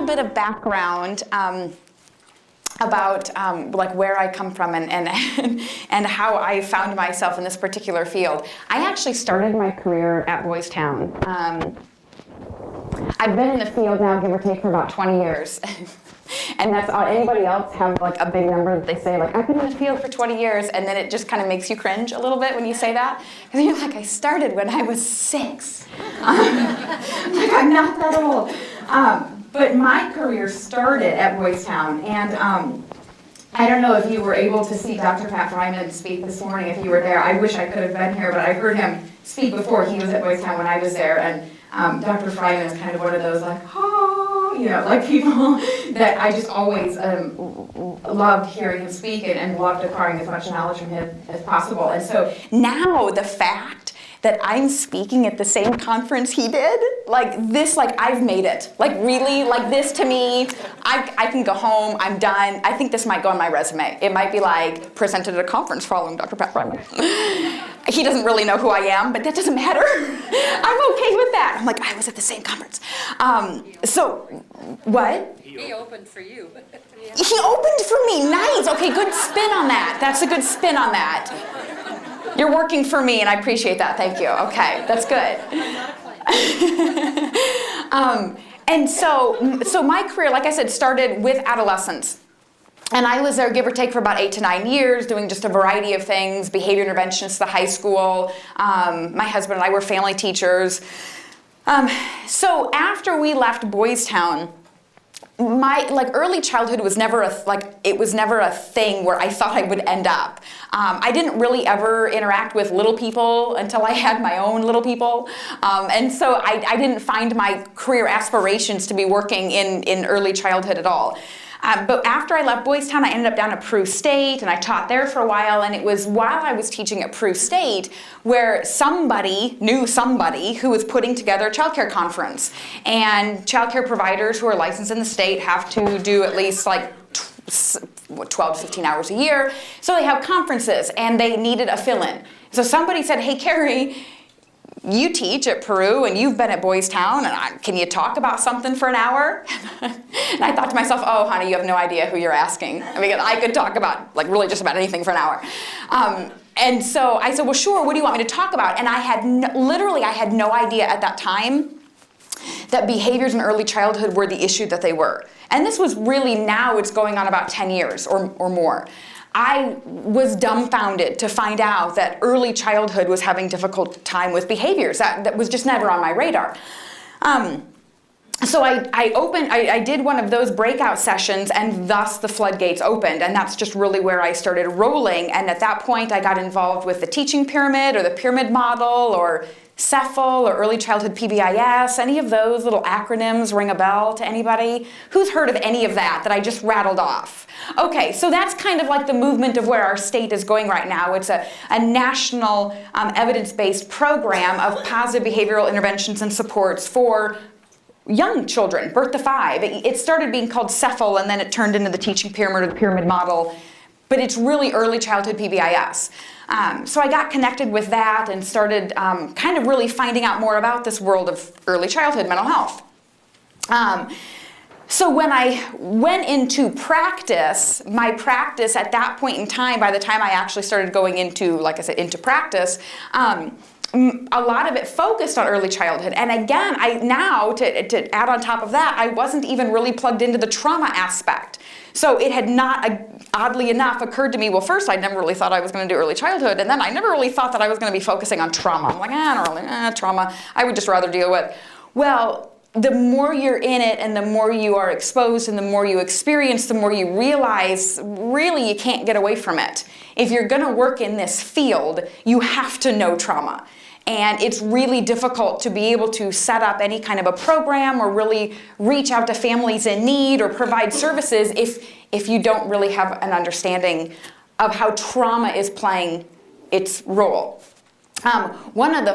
bit of background about like where I come from and how I found myself in this particular field. I actually started my career at Boys Town. I've been in the field now, give or take, for about 20 years. And that's all. Anybody else have like a big number that they say, like, I've been in the field for 20 years, and then it just kind of makes you cringe a little bit when you say that? Because you're like, I started when I was 6. Like, I'm not that old. But my career started at Boys Town, and I don't know if you were able to see Dr. Pat Fryman speak this morning, if you were there. I wish I could have been here, but I heard him speak before. He was at Boys Town when I was there, and Dr. Fryman is kind of one of those, like, like people that I just always loved hearing him speak and loved acquiring as much knowledge from him as possible. And so now the fact that I'm speaking at the same conference he did, like this, like I've made it. Like really, like this to me, I can go home, I'm done. I think this might go on my resume. It might be like, presented at a conference following Dr. Pat Fryman. He doesn't really know who I am, but that doesn't matter. I'm okay with that. I'm like, I was at the same conference. So, what? He opened for you. He opened for me, nice. Okay, good spin on that. That's a good spin on that. You're working for me, and I appreciate that. Thank you. Okay, that's good. And so my career, like I said, started with adolescents. And I was there, give or take, for about 8 to 9 years, doing just a variety of things, behavior interventionists at the high school. My husband and I were family teachers. So after we left Boys Town, my early childhood was never a thing where I thought I would end up. I didn't really ever interact with little people until I had my own little people, and so I didn't find my career aspirations to be working in early childhood at all. But after I left Boys Town, I ended up down at Peru State, and I taught there for a while, and it was while I was teaching at Peru State where somebody knew somebody who was putting together a child care conference. And child care providers who are licensed in the state have to do at least like 12 to 15 hours a year. So they have conferences, and they needed a fill-in. So somebody said, hey, Carrie, you teach at Peru and you've been at Boys Town, and can you talk about something for an hour? And I thought to myself, oh, honey, you have no idea who you're asking. I mean, I could talk about like really just about anything for an hour. And so I said, well, sure, what do you want me to talk about? And I had no idea at that time that behaviors in early childhood were the issue that they were. And this was really, now it's going on about 10 years or more. I was dumbfounded to find out that early childhood was having a difficult time with behaviors. That was just never on my radar. So I did one of those breakout sessions, and thus the floodgates opened, and that's just really where I started rolling. And at that point, I got involved with the teaching pyramid or the pyramid model or CEFL or early childhood PBIS. Any of those little acronyms ring a bell to anybody? Who's heard of any of that I just rattled off? Okay, so that's kind of like the movement of where our state is going right now. It's a national evidence-based program of positive behavioral interventions and supports for young children, birth to 5. It started being called CEFL, and then it turned into the teaching pyramid or the pyramid model. But it's really early childhood PBIS. So I got connected with that and started kind of really finding out more about this world of early childhood mental health. So when I went into practice, my practice at that point in time, by the time I actually started going into, like I said, into practice, a lot of it focused on early childhood. And again, to add on top of that, I wasn't even really plugged into the trauma aspect. So it had not, oddly enough, occurred to me, well, first, I never really thought I was going to do early childhood, and then I never really thought that I was going to be focusing on trauma. I'm like, I don't really, trauma, I would just rather deal with. Well, the more you're in it and the more you are exposed and the more you experience, the more you realize, really, you can't get away from it. If you're going to work in this field, you have to know trauma. And it's really difficult to be able to set up any kind of a program or really reach out to families in need or provide services if you don't really have an understanding of how trauma is playing its role. One of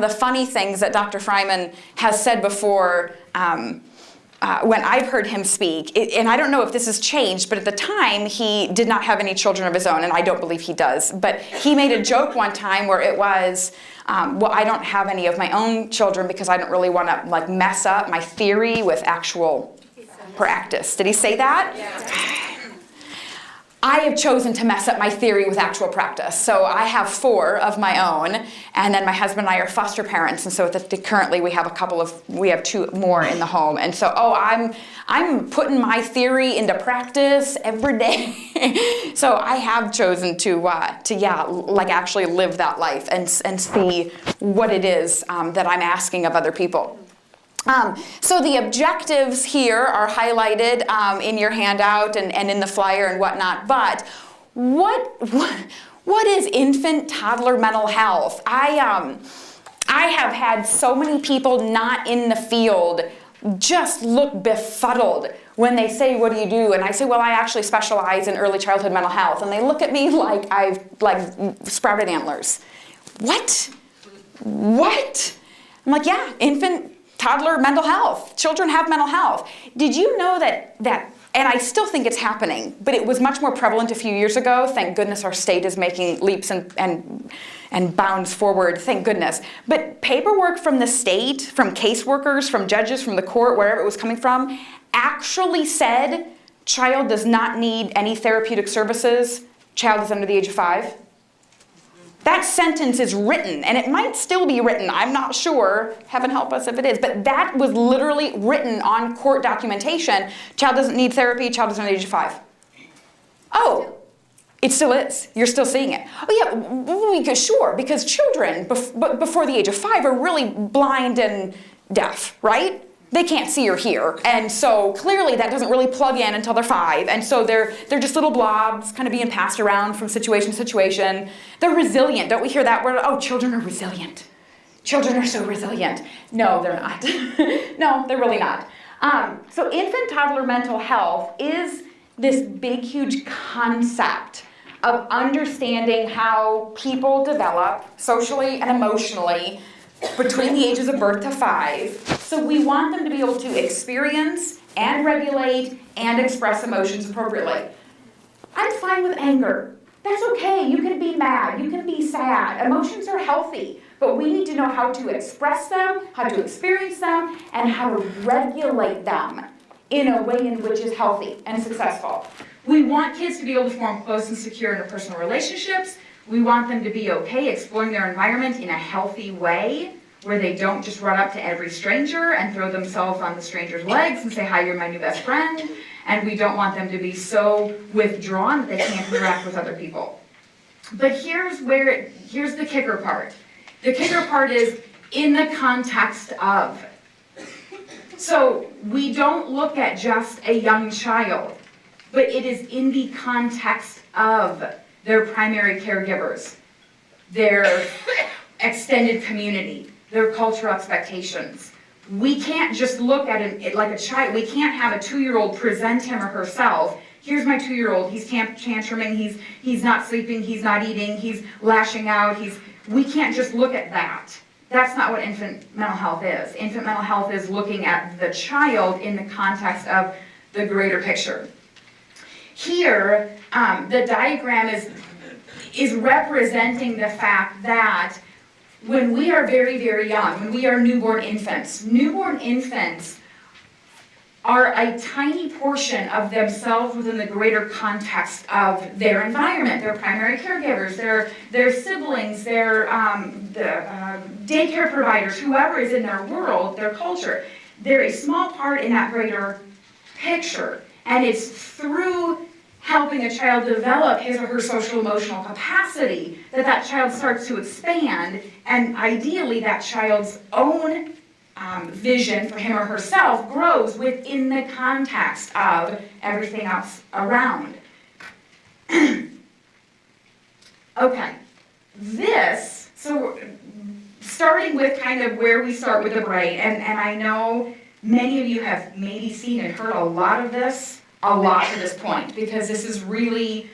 the funny things that Dr. Fryman has said before when I've heard him speak, and I don't know if this has changed, but at the time he did not have any children of his own, and I don't believe he does, but he made a joke one time where it was, well, I don't have any of my own children because I don't really want to like mess up my theory with actual practice. Did he say that? Yeah. I have chosen to mess up my theory with actual practice. So I have 4 of my own, and then my husband and I are foster parents, and so currently we have 2 more in the home. And so, I'm putting my theory into practice every day. So I have chosen to actually live that life and see what it is that I'm asking of other people. So the objectives here are highlighted in your handout and in the flyer and whatnot, but what is infant toddler mental health? I have had so many people not in the field just look befuddled when they say, what do you do? And I say, well, I actually specialize in early childhood mental health. And they look at me like I've sprouted antlers. What? I'm like, yeah, infant toddler mental health. Children have mental health. Did you know that, and I still think it's happening, but it was much more prevalent a few years ago. Thank goodness our state is making leaps and bounds forward, thank goodness. But paperwork from the state, from caseworkers, from judges, from the court, wherever it was coming from, actually said child does not need any therapeutic services, child is under the age of 5. That sentence is written, and it might still be written, I'm not sure, heaven help us if it is, but that was literally written on court documentation. Child doesn't need therapy, child is under the age of 5. Oh, it still is. You're still seeing it. Oh yeah, sure, because children before the age of 5 are really blind and deaf, right? They can't see or hear, and so clearly that doesn't really plug in until they're 5, and so they're just little blobs kind of being passed around from situation to situation. They're resilient. Don't we hear that word? Oh, children are resilient. Children are so resilient. No, they're not. No, they're really not. So infant toddler mental health is this big, huge concept of understanding how people develop socially and emotionally between the ages of birth to 5. So we want them to be able to experience and regulate and express emotions appropriately. I'm fine with anger. That's okay. You can be mad. You can be sad. Emotions are healthy. But we need to know how to express them, how to experience them, and how to regulate them in a way in which is healthy and successful. We want kids to be able to form close and secure interpersonal relationships. We want them to be okay exploring their environment in a healthy way, where they don't just run up to every stranger and throw themselves on the stranger's legs and say, hi, you're my new best friend. And we don't want them to be so withdrawn that they can't interact with other people. But here's the kicker part. The kicker part is in the context of. So we don't look at just a young child, but it is in the context of their primary caregivers, their extended community, their cultural expectations. We can't just look at it like a child. We can't have a 2-year-old present him or herself. Here's my 2-year-old. He's tantruming. He's not sleeping. He's not eating. He's lashing out. We can't just look at that. That's not what infant mental health is. Infant mental health is looking at the child in the context of the greater picture. Here, the diagram is representing the fact that when we are very, very young, when we are newborn infants are a tiny portion of themselves within the greater context of their environment, their primary caregivers, their siblings, their daycare providers, whoever is in their world, their culture. They're a small part in that greater picture. And it's through helping a child develop his or her social emotional capacity that child starts to expand, and ideally that child's own vision for him or herself grows within the context of everything else around. Okay, so starting with kind of where we start with the brain, and I know many of you have maybe seen and heard a lot of this, a lot to this point, because this is really,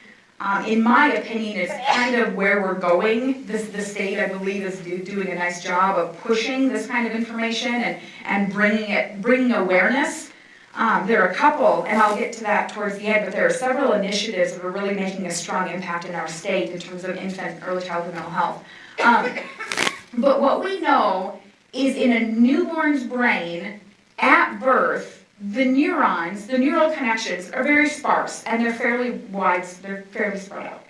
in my opinion, is kind of where we're going. The state, I believe, is doing a nice job of pushing this kind of information and bringing awareness. There are a couple, and I'll get to that towards the end, but there are several initiatives that are really making a strong impact in our state in terms of infant and early childhood mental health. But what we know is in a newborn's brain, at birth, the neurons, the neural connections are very sparse, and they're fairly wide, they're fairly spread out.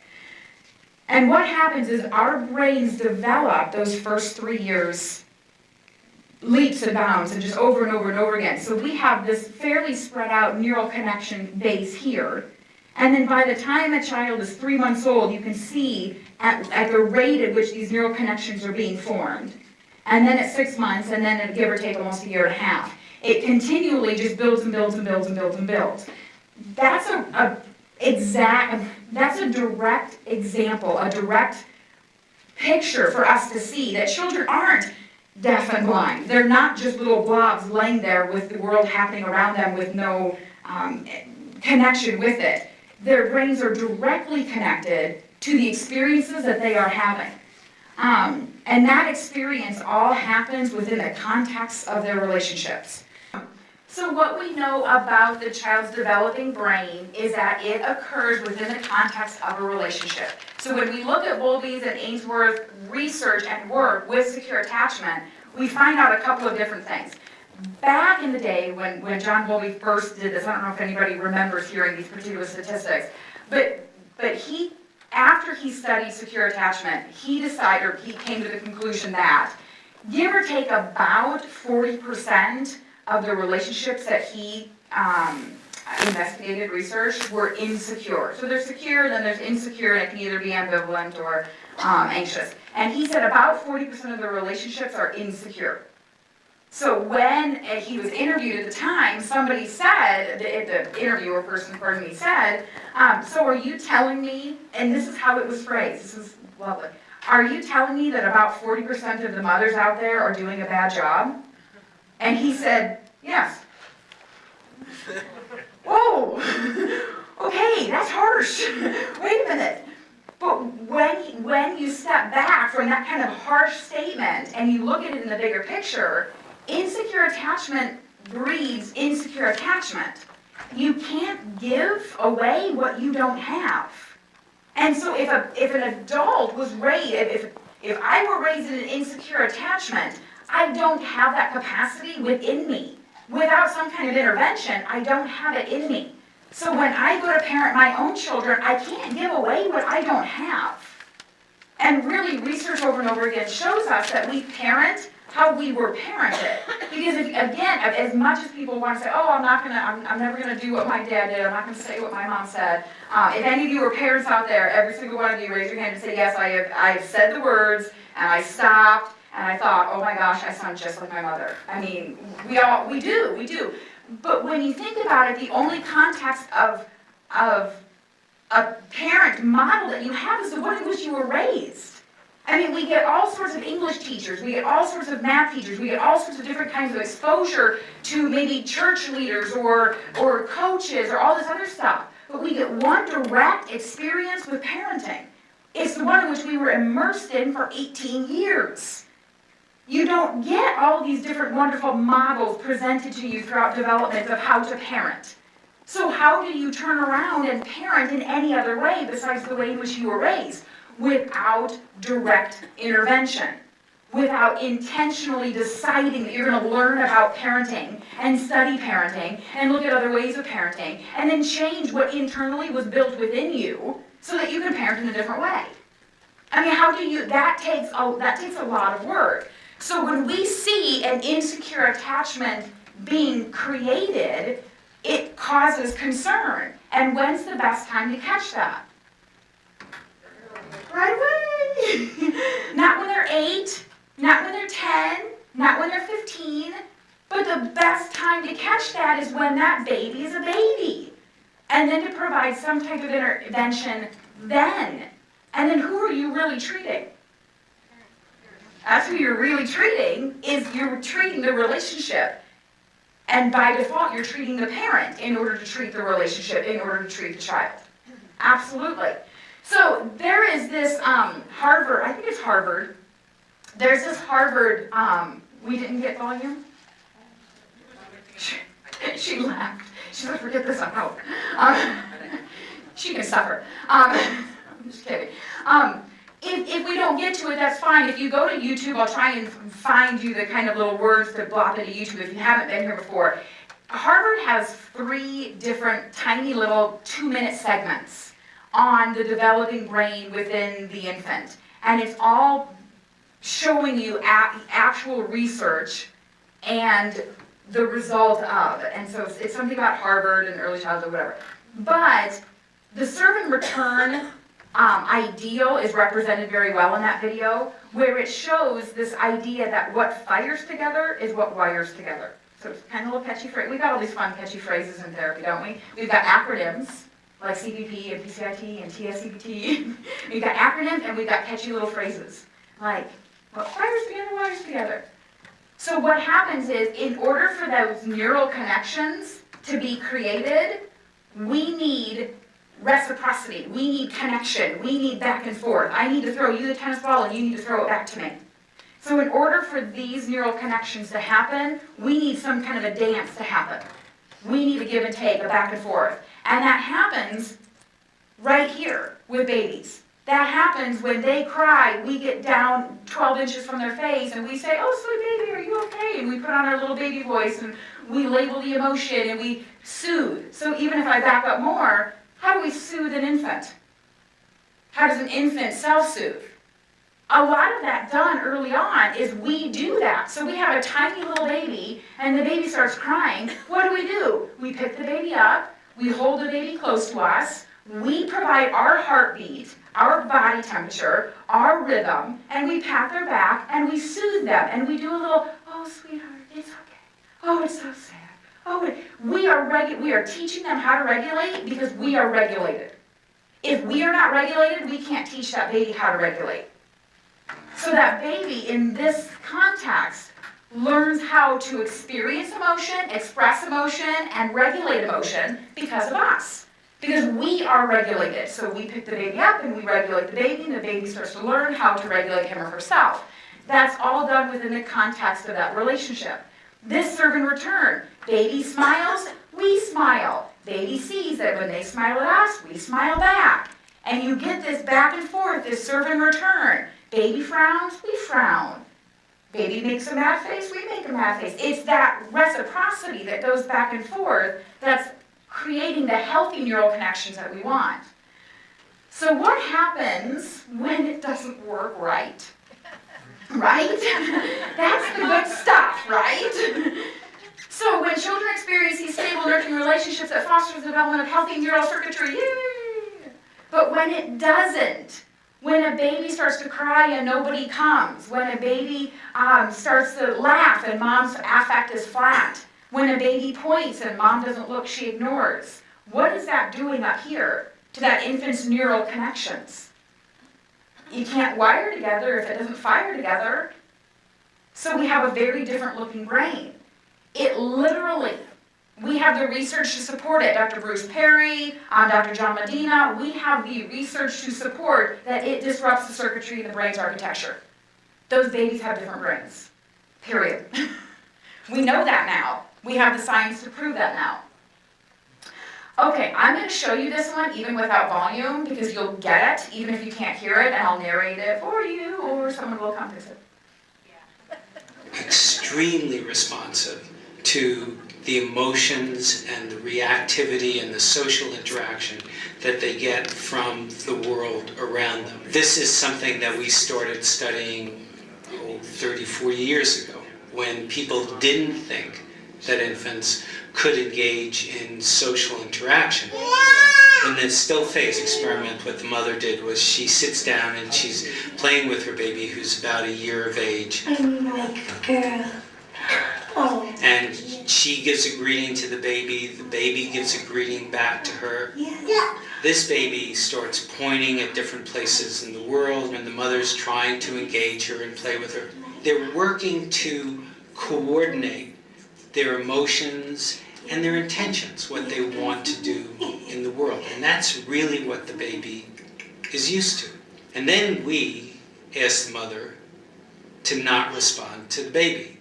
And what happens is our brains develop those first 3 years leaps and bounds and just over and over and over again. So we have this fairly spread out neural connection base here. And then by the time a child is 3 months old, you can see at the rate at which these neural connections are being formed. And then at 6 months, and then give or take almost a year and a half, it continually just builds and builds and builds and builds and builds. That's a direct example, a direct picture for us to see that children aren't deaf and blind. They're not just little blobs laying there with the world happening around them with no connection with it. Their brains are directly connected to the experiences that they are having. And that experience all happens within the context of their relationships. So what we know about the child's developing brain is that it occurs within the context of a relationship. So when we look at Bowlby's and Ainsworth research and work with secure attachment, we find out a couple of different things. Back in the day when John Bowlby first did this, I don't know if anybody remembers hearing these particular statistics, but after he studied secure attachment, he came to the conclusion that give or take about 40% of the relationships that he investigated, researched, were insecure. So there's secure, then there's insecure, and it can either be ambivalent or anxious. And he said about 40% of the relationships are insecure. So when he was interviewed at the time, somebody said, the interviewer person said, so are you telling me, and this is how it was phrased, this is lovely, are you telling me that about 40% of the mothers out there are doing a bad job? And he said, yes. Whoa, okay, that's harsh. Wait a minute. But when you step back from that kind of harsh statement and you look at it in the bigger picture, insecure attachment breeds insecure attachment. You can't give away what you don't have. And so if an adult was raised, if I were raised in an insecure attachment, I don't have that capacity within me. Without some kind of intervention, I don't have it in me. So when I go to parent my own children, I can't give away what I don't have. And really, research over and over again shows us that we parent how we were parented. Because again, as much as people want to say, oh, I'm never gonna do what my dad did, I'm not gonna say what my mom said. If any of you are parents out there, every single one of you raise your hand and say, yes, I've said the words, and I stopped, and I thought, oh my gosh, I sound just like my mother. I mean, we do. But when you think about it, the only context of a parent model that you have is the one in which you were raised. I mean, we get all sorts of English teachers, we get all sorts of math teachers, we get all sorts of different kinds of exposure to maybe church leaders or coaches or all this other stuff. But we get one direct experience with parenting. It's the one in which we were immersed in for 18 years. You don't get all these different wonderful models presented to you throughout development of how to parent. So how do you turn around and parent in any other way besides the way in which you were raised? Without direct intervention, without intentionally deciding that you're going to learn about parenting and study parenting and look at other ways of parenting and then change what internally was built within you so that you can parent in a different way. I mean, how do you, that takes a lot of work. So when we see an insecure attachment being created, it causes concern. And when's the best time to catch that? Right away. Not when they're 8, not when they're 10, not when they're 15, but the best time to catch that is when that baby is a baby. And then to provide some type of intervention then. And then who are you really treating? That's who you're really treating, is you're treating the relationship. And by default, you're treating the parent in order to treat the relationship, in order to treat the child. Absolutely. So there is this Harvard, I think it's Harvard, there's this Harvard, we didn't get volume? She laughed. She's like, forget this, I'm out. She can suffer. I'm just kidding. If we don't get to it, that's fine. If you go to YouTube, I'll try and find you the kind of little words to blop into YouTube if you haven't been here before. Harvard has 3 different tiny little 2-minute segments on the developing brain within the infant. And it's all showing you actual research and the result of it. And so it's something about Harvard and early childhood, whatever. But the serve and return ideal is represented very well in that video, where it shows this idea that what fires together is what wires together. So it's kind of a little catchy phrase. We've got all these fun catchy phrases in therapy, don't we? We've got acronyms, like CBP and PCIT and TSCBT. We've got acronyms and we've got catchy little phrases, like what fires together, wires together. So what happens is, in order for those neural connections to be created, we need reciprocity, we need connection, we need back and forth. I need to throw you the tennis ball and you need to throw it back to me. So in order for these neural connections to happen, we need some kind of a dance to happen. We need a give and take, a back and forth. And that happens right here with babies. That happens when they cry, we get down 12 inches from their face and we say, oh, sweet baby, are you okay? And we put on our little baby voice and we label the emotion and we soothe. So even if I back up more, how do we soothe an infant? How does an infant self-soothe? A lot of that done early on is we do that. So we have a tiny little baby and the baby starts crying. What do? We pick the baby up, we hold the baby close to us, we provide our heartbeat, our body temperature, our rhythm, and we pat their back and we soothe them and we do a little, oh sweetheart, it's okay. Oh, it's so sad. Oh, we are teaching them how to regulate because we are regulated. If we are not regulated, we can't teach that baby how to regulate. So that baby in this context learns how to experience emotion, express emotion, and regulate emotion because of us. Because we are regulated. So we pick the baby up and we regulate the baby and the baby starts to learn how to regulate him or herself. That's all done within the context of that relationship. This serve and return. Baby smiles, we smile. Baby sees that when they smile at us, we smile back. And you get this back and forth, this serve and return. Baby frowns, we frown. Baby makes a mad face, we make a mad face. It's that reciprocity that goes back and forth that's creating the healthy neural connections that we want. So what happens when it doesn't work right? Right? That's the good stuff, right? So when children experience these stable, nurturing relationships that foster the development of healthy neural circuitry, yay! But when it doesn't, when a baby starts to cry and nobody comes, when a baby starts to laugh and mom's affect is flat, when a baby points and mom doesn't look, she ignores, what is that doing up here to that infant's neural connections? You can't wire together if it doesn't fire together. So we have a very different looking brain. It literally, we have the research to support it. Dr. Bruce Perry, Dr. John Medina, we have the research to support that it disrupts the circuitry in the brain's architecture. Those babies have different brains, period. We know that now. We have the science to prove that now. Okay, I'm going to show you this one even without volume because you'll get it even if you can't hear it, and I'll narrate it for you or someone will come fix it. Extremely responsive to the emotions and the reactivity and the social interaction that they get from the world around them. This is something that we started studying 30, 40 years ago when people didn't think that infants could engage in social interaction. In the still phase experiment, what the mother did was she sits down and she's playing with her baby who's about a year of age. I'm like a girl. Oh. And she gives a greeting to the baby gives a greeting back to her. Yeah. This baby starts pointing at different places in the world and the mother's trying to engage her and play with her. They're working to coordinate their emotions and their intentions, what they want to do in the world. And that's really what the baby is used to. And then we ask the mother to not respond to the baby.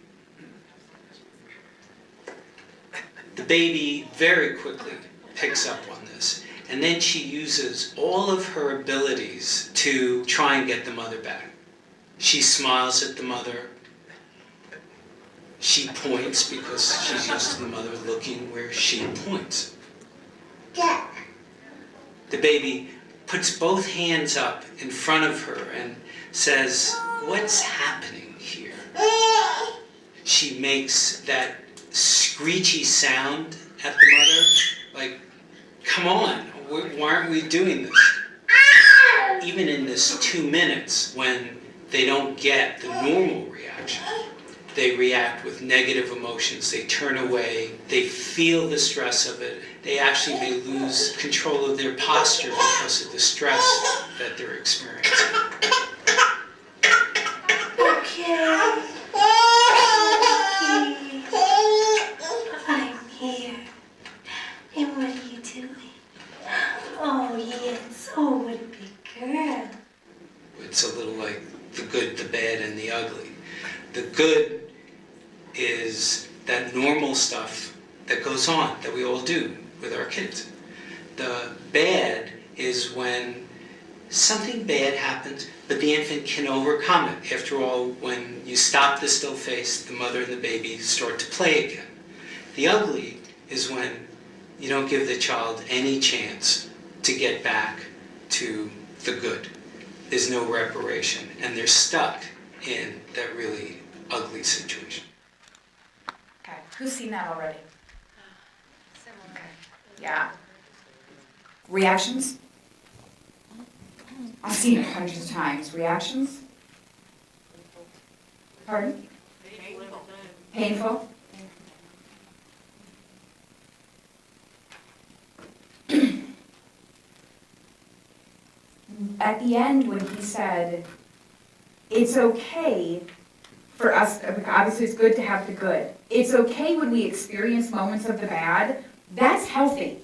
The baby very quickly picks up on this. And then she uses all of her abilities to try and get the mother back. She smiles at the mother. She points because she's used to the mother looking where she points. The baby puts both hands up in front of her and says, "What's happening here?" She makes that screechy sound at the mother, like, "Come on, why aren't we doing this?" Even in this 2 minutes, when they don't get the normal reaction, they react with negative emotions, they turn away, they feel the stress of it, they actually may lose control of their posture because of the stress that they're experiencing. Okay. I'm here. And what are you doing? Oh, yes. Oh, what a big girl. It's a little like the good, the bad, and the ugly. The good is that normal stuff that goes on, that we all do with our kids. The bad is when something bad happens, but the infant can overcome it. After all, when you stop the still face, the mother and the baby start to play again. The ugly is when you don't give the child any chance to get back to the good. There's no reparation, and they're stuck in that really ugly situation. Okay, who's seen that already? Okay. Yeah. Reactions? I've seen it hundreds of times. Reactions? Pardon? Painful? At the end, when he said, it's okay for us, obviously it's good to have the good. It's okay when we experience moments of the bad. That's healthy.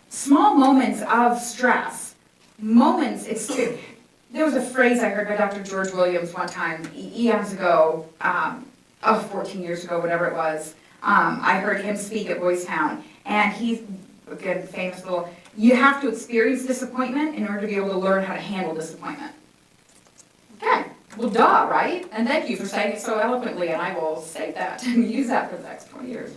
Small moments of stress, there was a phrase I heard by Dr. George Williams one time, eons ago, 14 years ago, whatever it was. I heard him speak at Boys Town, and he's, again, famous little, you have to experience disappointment in order to be able to learn how to handle disappointment. Okay, well, duh, right? And thank you for saying it so eloquently, and I will say that and use that for the next 20 years.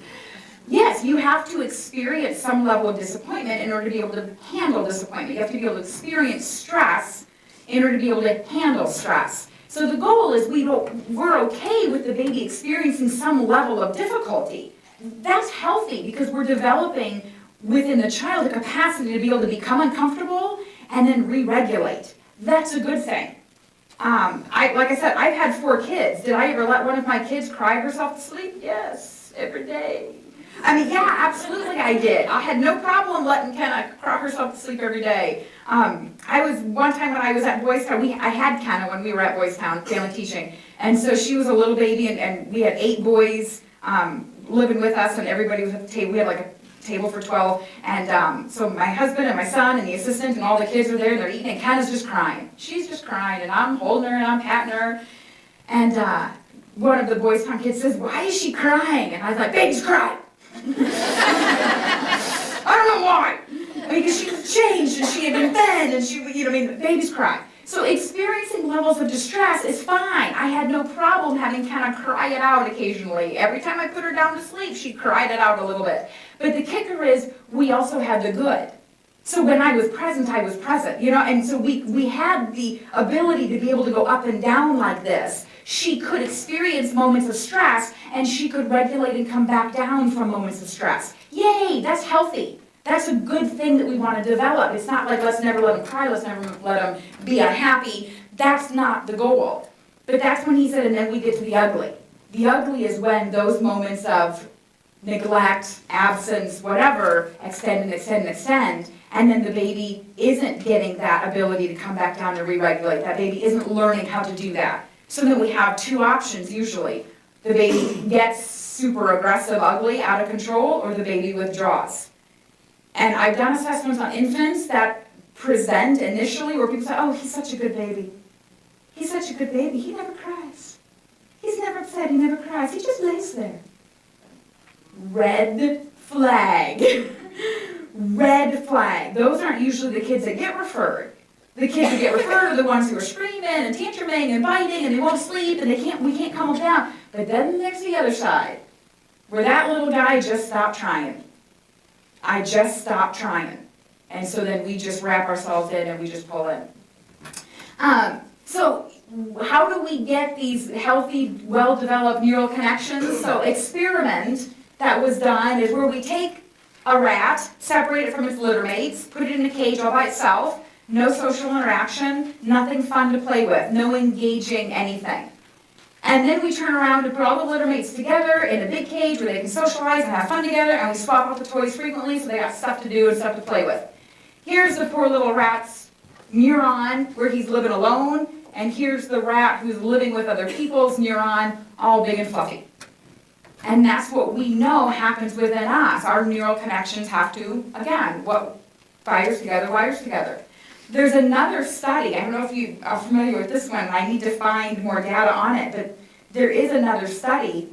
Yes, you have to experience some level of disappointment in order to be able to handle disappointment. You have to be able to experience stress in order to be able to handle stress. So the goal is we're okay with the baby experiencing some level of difficulty. That's healthy because we're developing within the child the capacity to be able to become uncomfortable and then re-regulate. That's a good thing. Like I said, I've had 4 kids. Did I ever let one of my kids cry herself to sleep? Yes, every day. I mean, yeah, absolutely I did. I had no problem letting Kenna cry herself to sleep every day. One time when I was at Boys Town, I had Kenna when we were at Boys Town, family teaching. And so she was a little baby, and we had 8 boys living with us, and everybody was at the table. We had like a table for 12. And so my husband and my son and the assistant and all the kids are there, and they're eating, and Kenna's just crying. She's just crying, and I'm holding her, and I'm patting her. And one of the Boys Town kids says, "Why is she crying?" And I was like, "Baby's crying." I don't know why. Because she was changed and she had been fed and babies cry. So experiencing levels of distress is fine. I had no problem having Kenna cry it out occasionally. Every time I put her down to sleep, she cried it out a little bit. But the kicker is we also had the good. So when I was present, and so we had the ability to be able to go up and down like this. She could experience moments of stress, and she could regulate and come back down from moments of stress. Yay, that's healthy. That's a good thing that we want to develop. It's not like let's never let them cry, let's never let them be unhappy. That's not the goal. But that's when he said, and then we get to the ugly. The ugly is when those moments of neglect, absence, whatever, extend and extend and extend, and then the baby isn't getting that ability to come back down and re-regulate. That baby isn't learning how to do that. So then we have 2 options usually. The baby gets super aggressive, ugly, out of control, or the baby withdraws. And I've done assessments on infants that present initially where people say, "Oh, he's such a good baby. He's such a good baby. He never cries. He's never upset. He never cries. He just lays there." Red flag. Red flag. Those aren't usually the kids that get referred. The kids who get referred are the ones who are screaming and tantruming and biting and they won't sleep and we can't calm them down. But then there's the other side, where that little guy just stopped trying. I just stopped trying. And so then we just wrap ourselves in and we just pull in. So how do we get these healthy, well-developed neural connections? So experiment that was done is where we take a rat, separate it from its litter mates, put it in a cage all by itself, no social interaction, nothing fun to play with, no engaging anything. And then we turn around and put all the litter mates together in a big cage where they can socialize and have fun together, and we swap out the toys frequently so they got stuff to do and stuff to play with. Here's the poor little rat's neuron where he's living alone, and here's the rat who's living with other people's neuron, all big and fluffy. And that's what we know happens within us. Our neural connections have to, again, what wires together. There's another study, I don't know if you are familiar with this one, I need to find more data on it, but there is another study,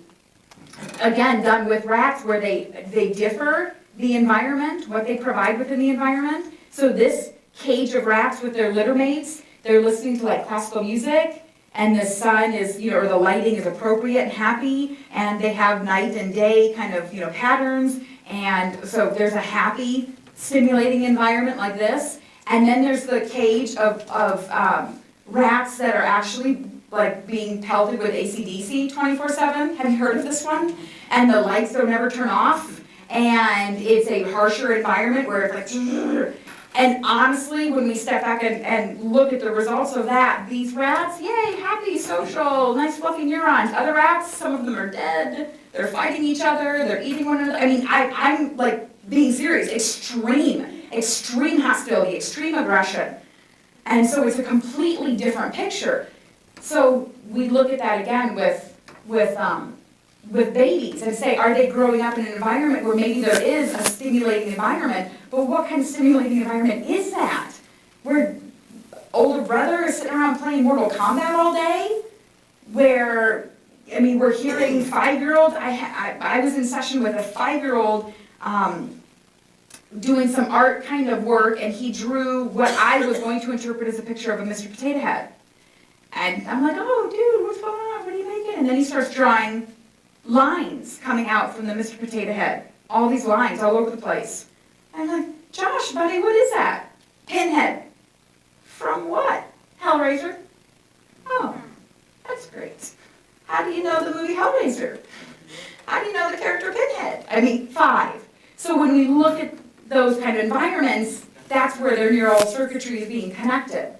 again, done with rats where they differ the environment, what they provide within the environment. So this cage of rats with their litter mates, they're listening to like classical music, and the sun is, or the lighting is appropriate and happy, and they have night and day kind of, patterns, and so there's a happy, stimulating environment like this. And then there's the cage of rats that are actually like being pelted with AC/DC 24/7. Have you heard of this one? And the lights don't ever turn off, and it's a harsher environment where it's like, and honestly, when we step back and look at the results of that, these rats, yay, happy, social, nice fluffy neurons. Other rats, some of them are dead, they're fighting each other, they're eating one another. I mean, I'm like being serious, extreme hostility, extreme aggression. And so it's a completely different picture. So we look at that again with babies and say, are they growing up in an environment where maybe there is a stimulating environment, but what kind of stimulating environment is that? Where older brother is sitting around playing Mortal Kombat all day? Where, we're hearing 5-year-olds. I was in session with a 5-year-old doing some art kind of work, and he drew what I was going to interpret as a picture of a Mr. Potato Head. And I'm like, oh, dude, what's going on? What are you making? And then he starts drawing lines coming out from the Mr. Potato Head. All these lines all over the place. And I'm like, Josh, buddy, what is that? Pinhead. From what? Hellraiser. Oh, that's great. How do you know the movie Hellraiser? How do you know the character Pinhead? 5. So when we look at those kind of environments, that's where their neural circuitry is being connected.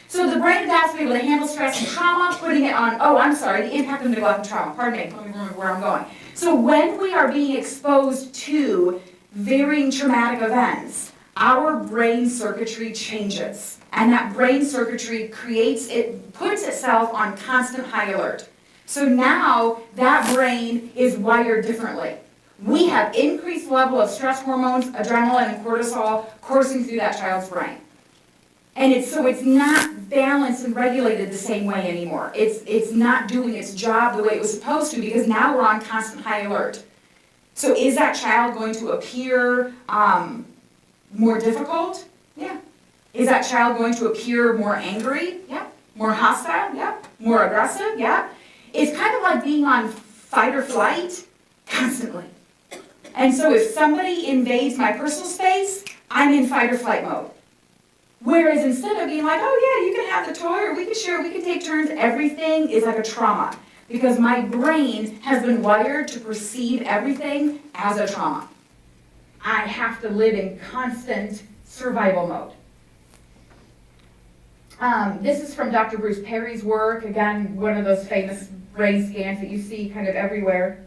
So the brain adapts to be able to handle stress and trauma, putting it on, the impact of neglect and trauma. Pardon me, let me remember where I'm going. So when we are being exposed to varying traumatic events, our brain circuitry changes. And that brain circuitry puts itself on constant high alert. So now that brain is wired differently. We have increased level of stress hormones, adrenaline and cortisol coursing through that child's brain. And it's not balanced and regulated the same way anymore. It's not doing its job the way it was supposed to because now we're on constant high alert. So is that child going to appear more difficult? Yeah. Is that child going to appear more angry? Yeah. More hostile? Yeah. More aggressive? Yeah. It's kind of like being on fight or flight constantly. And so if somebody invades my personal space, I'm in fight or flight mode. Whereas instead of being like, oh yeah, you can have the toy, or we can share, we can take turns, everything is like a trauma. Because my brain has been wired to perceive everything as a trauma. I have to live in constant survival mode. This is from Dr. Bruce Perry's work, again, one of those famous brain scans that you see kind of everywhere.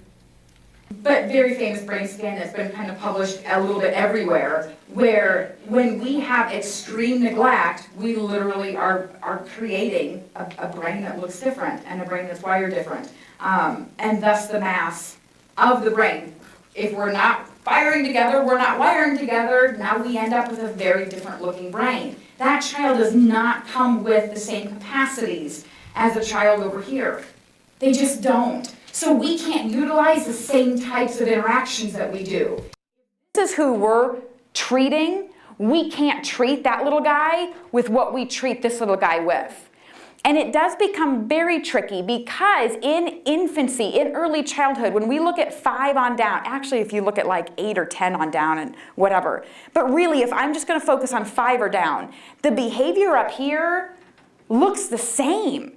But very famous brain scan that's been kind of published a little bit everywhere, where when we have extreme neglect, we literally are creating a brain that looks different and a brain that's wired different. And thus the mass of the brain. If we're not firing together, we're not wiring together, now we end up with a very different looking brain. That child does not come with the same capacities as a child over here. They just don't. So we can't utilize the same types of interactions that we do. This is who we're treating. we can't treat that little guy with what we treat this little guy with. And it does become very tricky because in infancy, in early childhood, when we look at 5 on down, actually if you look at like 8 or 10 on down and whatever, but really if I'm just going to focus on 5 or down, the behavior up here looks the same.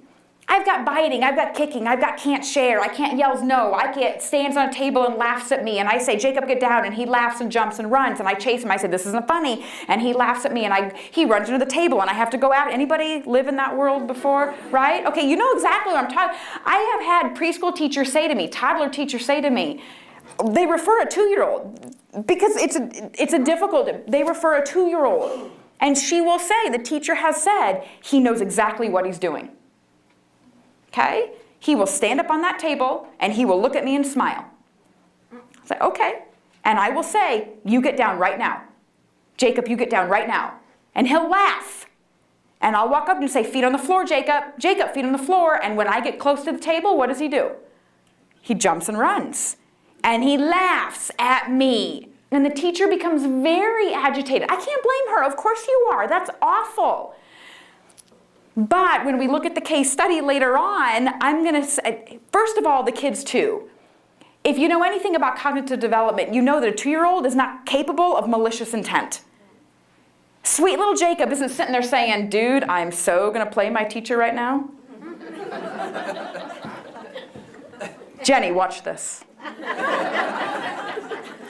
I've got biting, I've got kicking, I've got can't share, I can't yells no, I can't stands on a table and laughs at me, and I say, Jacob, get down, and he laughs and jumps and runs, and I chase him, I say, this isn't funny, and he laughs at me, and he runs under the table, and I have to go out. Anybody live in that world before, right? Okay, you know exactly what I'm talking. I have had preschool teachers say to me, toddler teachers say to me, they refer a 2-year-old, because it's a difficult, they refer a 2-year-old, and she will say, the teacher has said, he knows exactly what he's doing. Okay? He will stand up on that table and he will look at me and smile. I say, okay. And I will say, you get down right now. Jacob, you get down right now. And he'll laugh. And I'll walk up and say, feet on the floor, Jacob. Jacob, feet on the floor. And when I get close to the table, what does he do? He jumps and runs. And he laughs at me. And the teacher becomes very agitated. I can't blame her. Of course you are. That's awful. But when we look at the case study later on, I'm going to say, first of all, the kids too. If you know anything about cognitive development, you know that a 2-year-old is not capable of malicious intent. Sweet little Jacob isn't sitting there saying, dude, I'm so going to play my teacher right now. Jenny, watch this.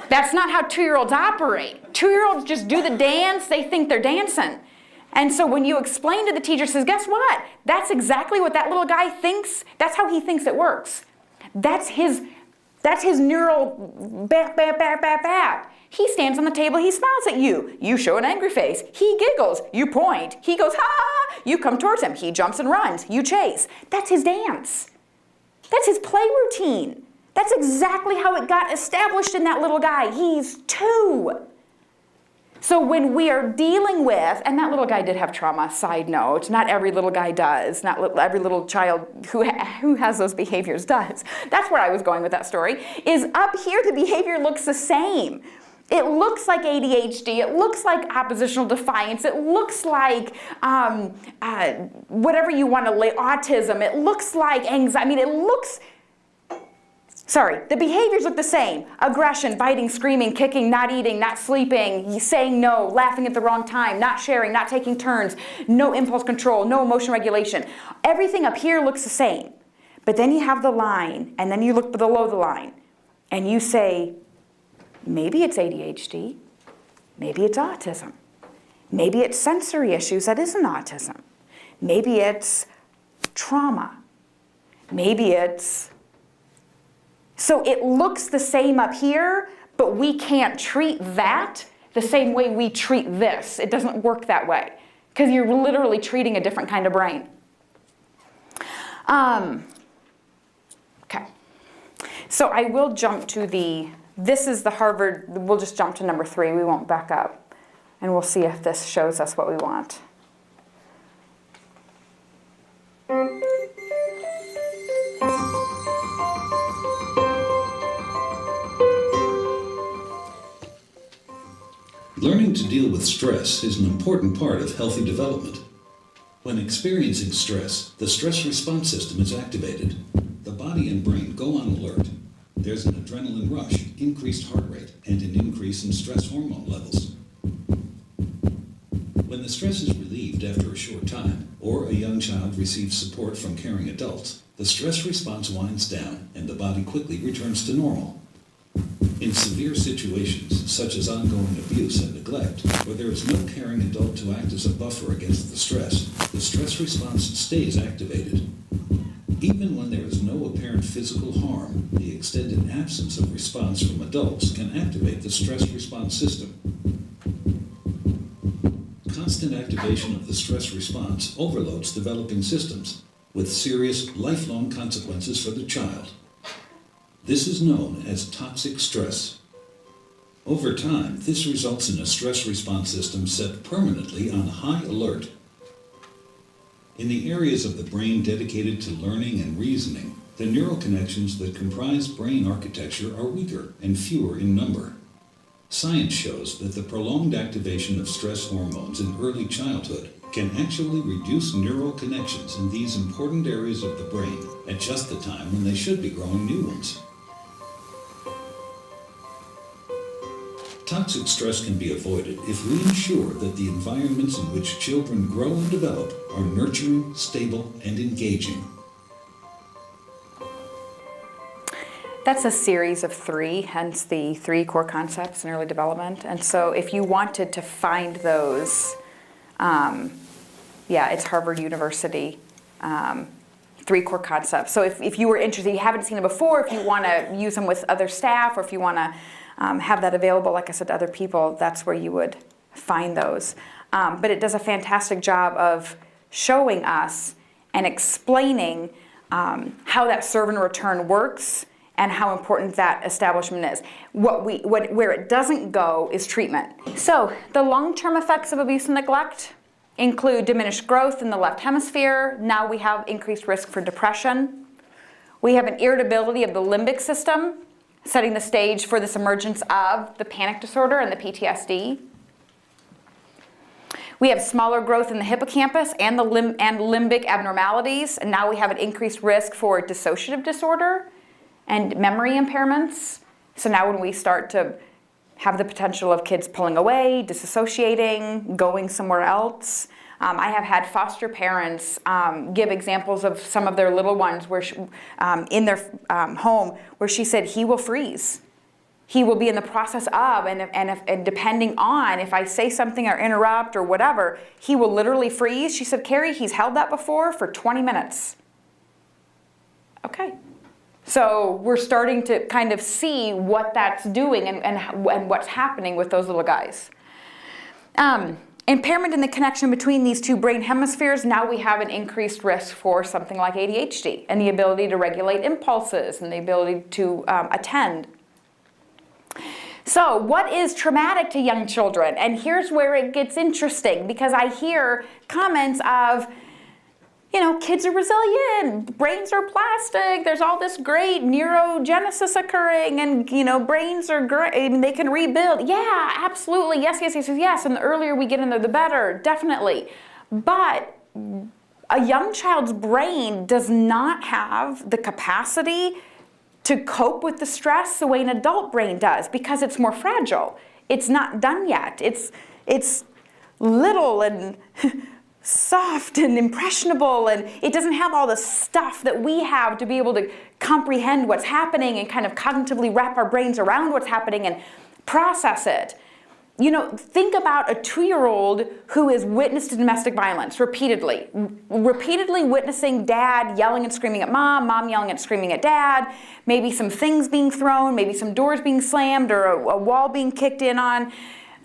That's not how 2-year-olds operate. 2-year-olds just do the dance. They think they're dancing. And so when you explain to the teacher, says, guess what? That's exactly what that little guy thinks. That's how he thinks it works. That's his neural bap, bap, bap, bap, bap. He stands on the table, he smiles at you. You show an angry face. He giggles. You point. He goes, ha, ha, ha. You come towards him. He jumps and runs. You chase. That's his dance. That's his play routine. That's exactly how it got established in that little guy. He's 2. So when we are dealing with, and that little guy did have trauma, side note, not every little guy does, not every little child who has those behaviors does. That's where I was going with that story, is up here the behavior looks the same. It looks like ADHD, it looks like oppositional defiance, it looks like whatever you want to lay, autism, it looks like anxiety, I mean it looks, the behaviors look the same. Aggression, biting, screaming, kicking, not eating, not sleeping, saying no, laughing at the wrong time, not sharing, not taking turns, no impulse control, no emotion regulation. Everything up here looks the same. But then you have the line, and then you look below the line, and you say, maybe it's ADHD, maybe it's autism, maybe it's sensory issues that isn't autism, maybe it's trauma, maybe it's... So it looks the same up here, but we can't treat that the same way we treat this. It doesn't work that way because you're literally treating a different kind of brain. Okay. So I will jump to this is the Harvard, we'll just jump to number 3. We won't back up. And we'll see if this shows us what we want. Learning to deal with stress is an important part of healthy development. When experiencing stress, the stress response system is activated. The body and brain go on alert. There's an adrenaline rush, increased heart rate, and an increase in stress hormone levels. When the stress is relieved after a short time, or a young child receives support from caring adults, the stress response winds down and the body quickly returns to normal. In severe situations, such as ongoing abuse and neglect, where there is no caring adult to act as a buffer against the stress response stays activated. Even when there is no apparent physical harm, the extended absence of response from adults can activate the stress response system. Constant activation of the stress response overloads developing systems, with serious, lifelong consequences for the child. This is known as toxic stress. Over time, this results in a stress response system set permanently on high alert. In the areas of the brain dedicated to learning and reasoning, the neural connections that comprise brain architecture are weaker and fewer in number. Science shows that the prolonged activation of stress hormones in early childhood can actually reduce neural connections in these important areas of the brain at just the time when they should be growing new ones. Toxic stress can be avoided if we ensure that the environments in which children grow and develop are nurturing, stable, and engaging. That's a series of 3, hence the 3 core concepts in early development. And so if you wanted to find those, it's Harvard University, 3 core concepts. So if you were interested, you haven't seen them before, if you want to use them with other staff, or if you want to have that available, like I said, to other people, that's where you would find those. But it does a fantastic job of showing us and explaining how that serve and return works and how important that establishment is. Where it doesn't go is treatment. So the long-term effects of abuse and neglect include diminished growth in the left hemisphere. Now we have increased risk for depression. We have an irritability of the limbic system, setting the stage for this emergence of the panic disorder and the PTSD. We have smaller growth in the hippocampus and limbic abnormalities, and now we have an increased risk for dissociative disorder and memory impairments. So now when we start to have the potential of kids pulling away, disassociating, going somewhere else. I have had foster parents give examples of some of their little ones where in their home where she said, he will freeze. He will be in the process of, and depending on if I say something or interrupt or whatever, he will literally freeze. She said, Carrie, he's held that before for 20 minutes. Okay. So we're starting to kind of see what that's doing and what's happening with those little guys. Impairment in the connection between these 2 brain hemispheres, now we have an increased risk for something like ADHD and the ability to regulate impulses and the ability to attend. So what is traumatic to young children? And here's where it gets interesting, because I hear comments of, kids are resilient, brains are plastic, there's all this great neurogenesis occurring, and, brains are great, and they can rebuild. Yeah, absolutely, yes. And the earlier we get in there, the better, definitely. But a young child's brain does not have the capacity to cope with the stress the way an adult brain does, because it's more fragile. It's not done yet. It's little and soft and impressionable, and it doesn't have all the stuff that we have to be able to comprehend what's happening and kind of cognitively wrap our brains around what's happening and process it. Think about a 2-year-old who has witnessed domestic violence repeatedly witnessing dad yelling and screaming at mom yelling and screaming at dad, maybe some things being thrown, maybe some doors being slammed or a wall being kicked in on.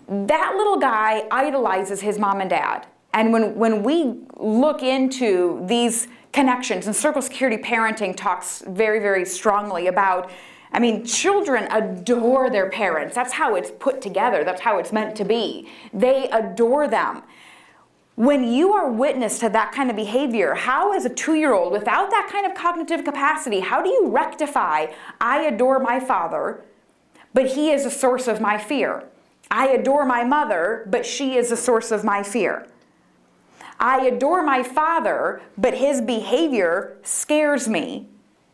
That little guy idolizes his mom and dad. And when we look into these connections, and Circle Security Parenting talks very, very strongly about, children adore their parents. That's how it's put together. That's how it's meant to be. They adore them. When you are witness to that kind of behavior, how as a 2-year-old, without that kind of cognitive capacity, how do you rectify, I adore my father, but he is a source of my fear. I adore my mother, but she is a source of my fear. I adore my father, but his behavior scares me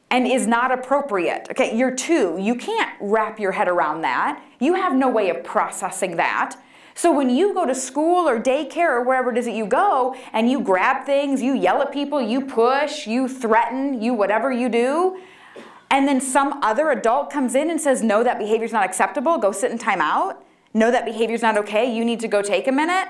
and is not appropriate. Okay, you're 2. You can't wrap your head around that. You have no way of processing that. So when you go to school or daycare or wherever it is that you go and you grab things, you yell at people, you push, you threaten, you whatever you do, and then some other adult comes in and says, no, that behavior's not acceptable, go sit in timeout. No, that behavior's not okay, you need to go take a minute.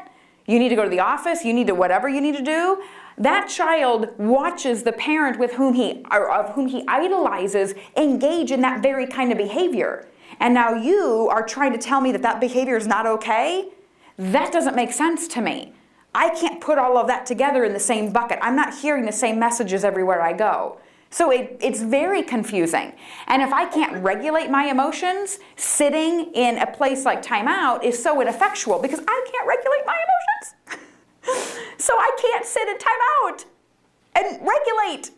You need to go to the office, you need to whatever you need to do. That child watches the parent of whom he idolizes engage in that very kind of behavior. And now you are trying to tell me that behavior is not okay? That doesn't make sense to me. I can't put all of that together in the same bucket. I'm not hearing the same messages everywhere I go. So it's very confusing. And if I can't regulate my emotions, sitting in a place like timeout is so ineffectual because I can't regulate my emotions. So I can't sit in timeout and regulate.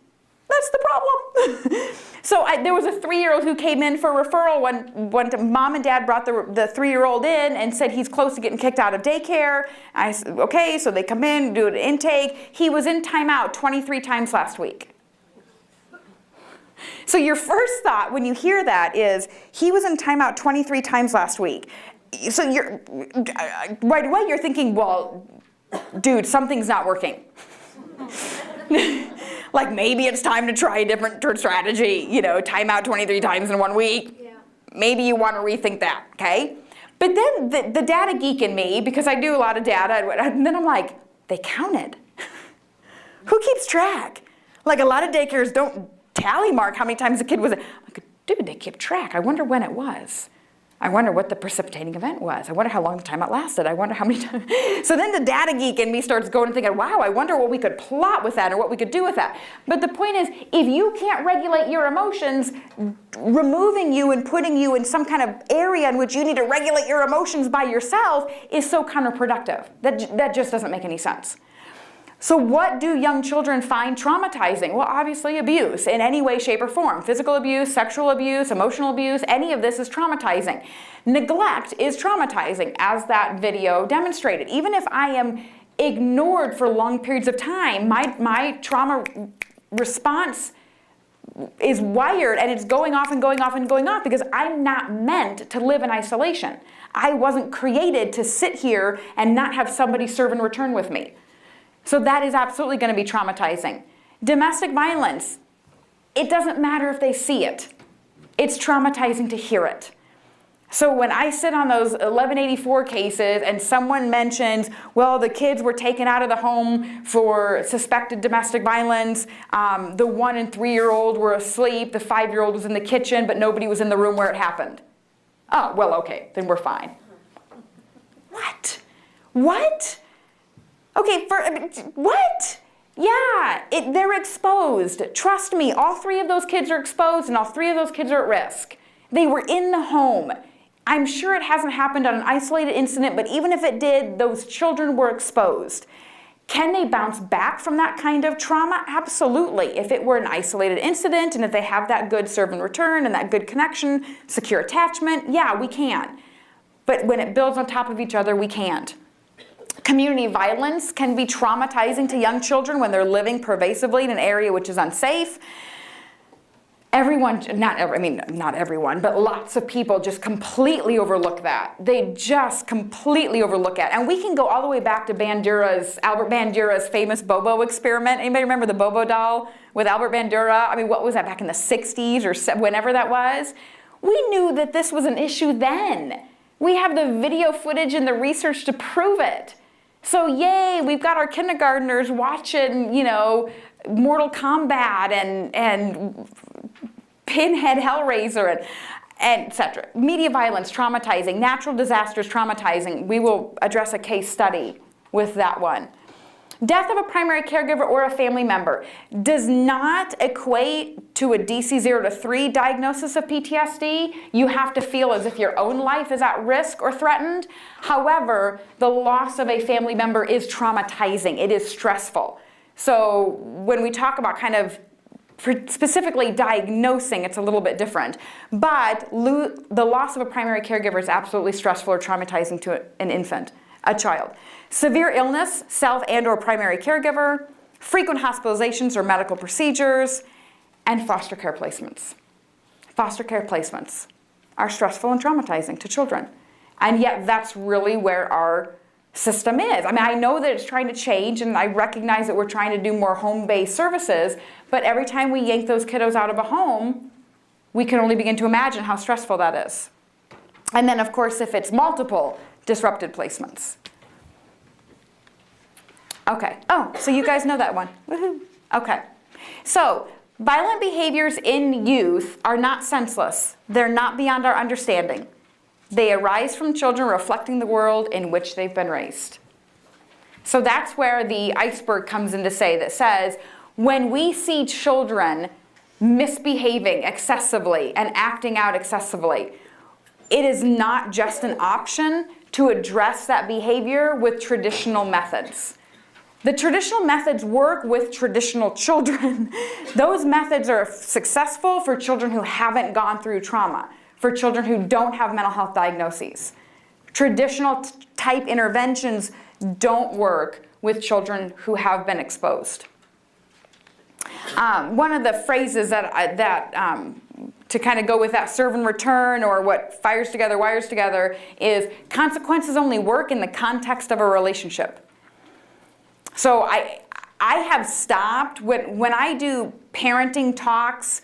that's the problem. So there was a 3-year-old who came in for referral when mom and dad brought the 3-year-old in and said he's close to getting kicked out of daycare. I said, okay, so they come in, do an intake. He was in timeout 23 times last week. So your first thought when you hear that is, he was in timeout 23 times last week. So right away you're thinking, well, dude, something's not working. Like maybe it's time to try a different strategy, timeout 23 times in 1 week. Yeah. Maybe you want to rethink that, okay? But then the data geek in me, because I do a lot of data, and then I'm like, they counted. Who keeps track? Like a lot of daycares don't tally mark how many times the kid was. I'm like, dude, they keep track. I wonder when it was. I wonder what the precipitating event was. I wonder how long the timeout lasted. I wonder how many times. So then the data geek in me starts going and thinking, wow, I wonder what we could plot with that or what we could do with that. But the point is, if you can't regulate your emotions, removing you and putting you in some kind of area in which you need to regulate your emotions by yourself is so counterproductive. That just doesn't make any sense. So what do young children find traumatizing? Well, obviously abuse in any way, shape, or form. Physical abuse, sexual abuse, emotional abuse, any of this is traumatizing. Neglect is traumatizing, as that video demonstrated. Even if I am ignored for long periods of time, my trauma response is wired and it's going off and going off and going off because I'm not meant to live in isolation. I wasn't created to sit here and not have somebody serve and return with me. So that is absolutely going to be traumatizing. Domestic violence, it doesn't matter if they see it. It's traumatizing to hear it. So when I sit on those 1184 cases and someone mentions, well, the kids were taken out of the home for suspected domestic violence, the 1 and 3-year-old were asleep, the 5-year-old was in the kitchen, but nobody was in the room where it happened. Oh, well, okay, then we're fine. What? What? Okay, what? Yeah, they're exposed. Trust me, all 3 of those kids are exposed and all 3 of those kids are at risk. They were in the home. I'm sure it hasn't happened on an isolated incident, but even if it did, those children were exposed. Can they bounce back from that kind of trauma? Absolutely. If it were an isolated incident and if they have that good serve and return and that good connection, secure attachment, yeah, we can. But when it builds on top of each other, we can't. Community violence can be traumatizing to young children when they're living pervasively in an area which is unsafe. Not everyone, but lots of people just completely overlook that. They just completely overlook it. And we can go all the way back to Albert Bandura's famous Bobo experiment. Anybody remember the Bobo doll with Albert Bandura? I mean, what was that, back in the 60s or whenever that was? We knew that this was an issue then. We have the video footage and the research to prove it. So yay, we've got our kindergartners watching, Mortal Kombat and Pinhead Hellraiser and etc. Media violence, traumatizing. Natural disasters, traumatizing. We will address a case study with that one. Death of a primary caregiver or a family member does not equate to a DC 0 to 3 diagnosis of PTSD. You have to feel as if your own life is at risk or threatened. However, the loss of a family member is traumatizing. It is stressful. So when we talk about kind of specifically diagnosing, it's a little bit different. But the loss of a primary caregiver is absolutely stressful or traumatizing to an infant, a child. Severe illness, self and or primary caregiver, frequent hospitalizations or medical procedures, and foster care placements. Foster care placements are stressful and traumatizing to children. And yet that's really where our system is. I mean, I know that it's trying to change and I recognize that we're trying to do more home-based services, but every time we yank those kiddos out of a home, we can only begin to imagine how stressful that is. And then of course, if it's multiple, disrupted placements. Okay, oh, so you guys know that one. Woohoo. Okay, so violent behaviors in youth are not senseless. They're not beyond our understanding. They arise from children reflecting the world in which they've been raised. So that's where the iceberg comes into say that says, when we see children misbehaving excessively and acting out excessively, it is not just an option to address that behavior with traditional methods. The traditional methods work with traditional children. Those methods are successful for children who haven't gone through trauma, for children who don't have mental health diagnoses. Traditional type interventions don't work with children who have been exposed. One of the phrases to kind of go with that serve and return, or what fires together, wires together, is consequences only work in the context of a relationship. So I have stopped when I do parenting talks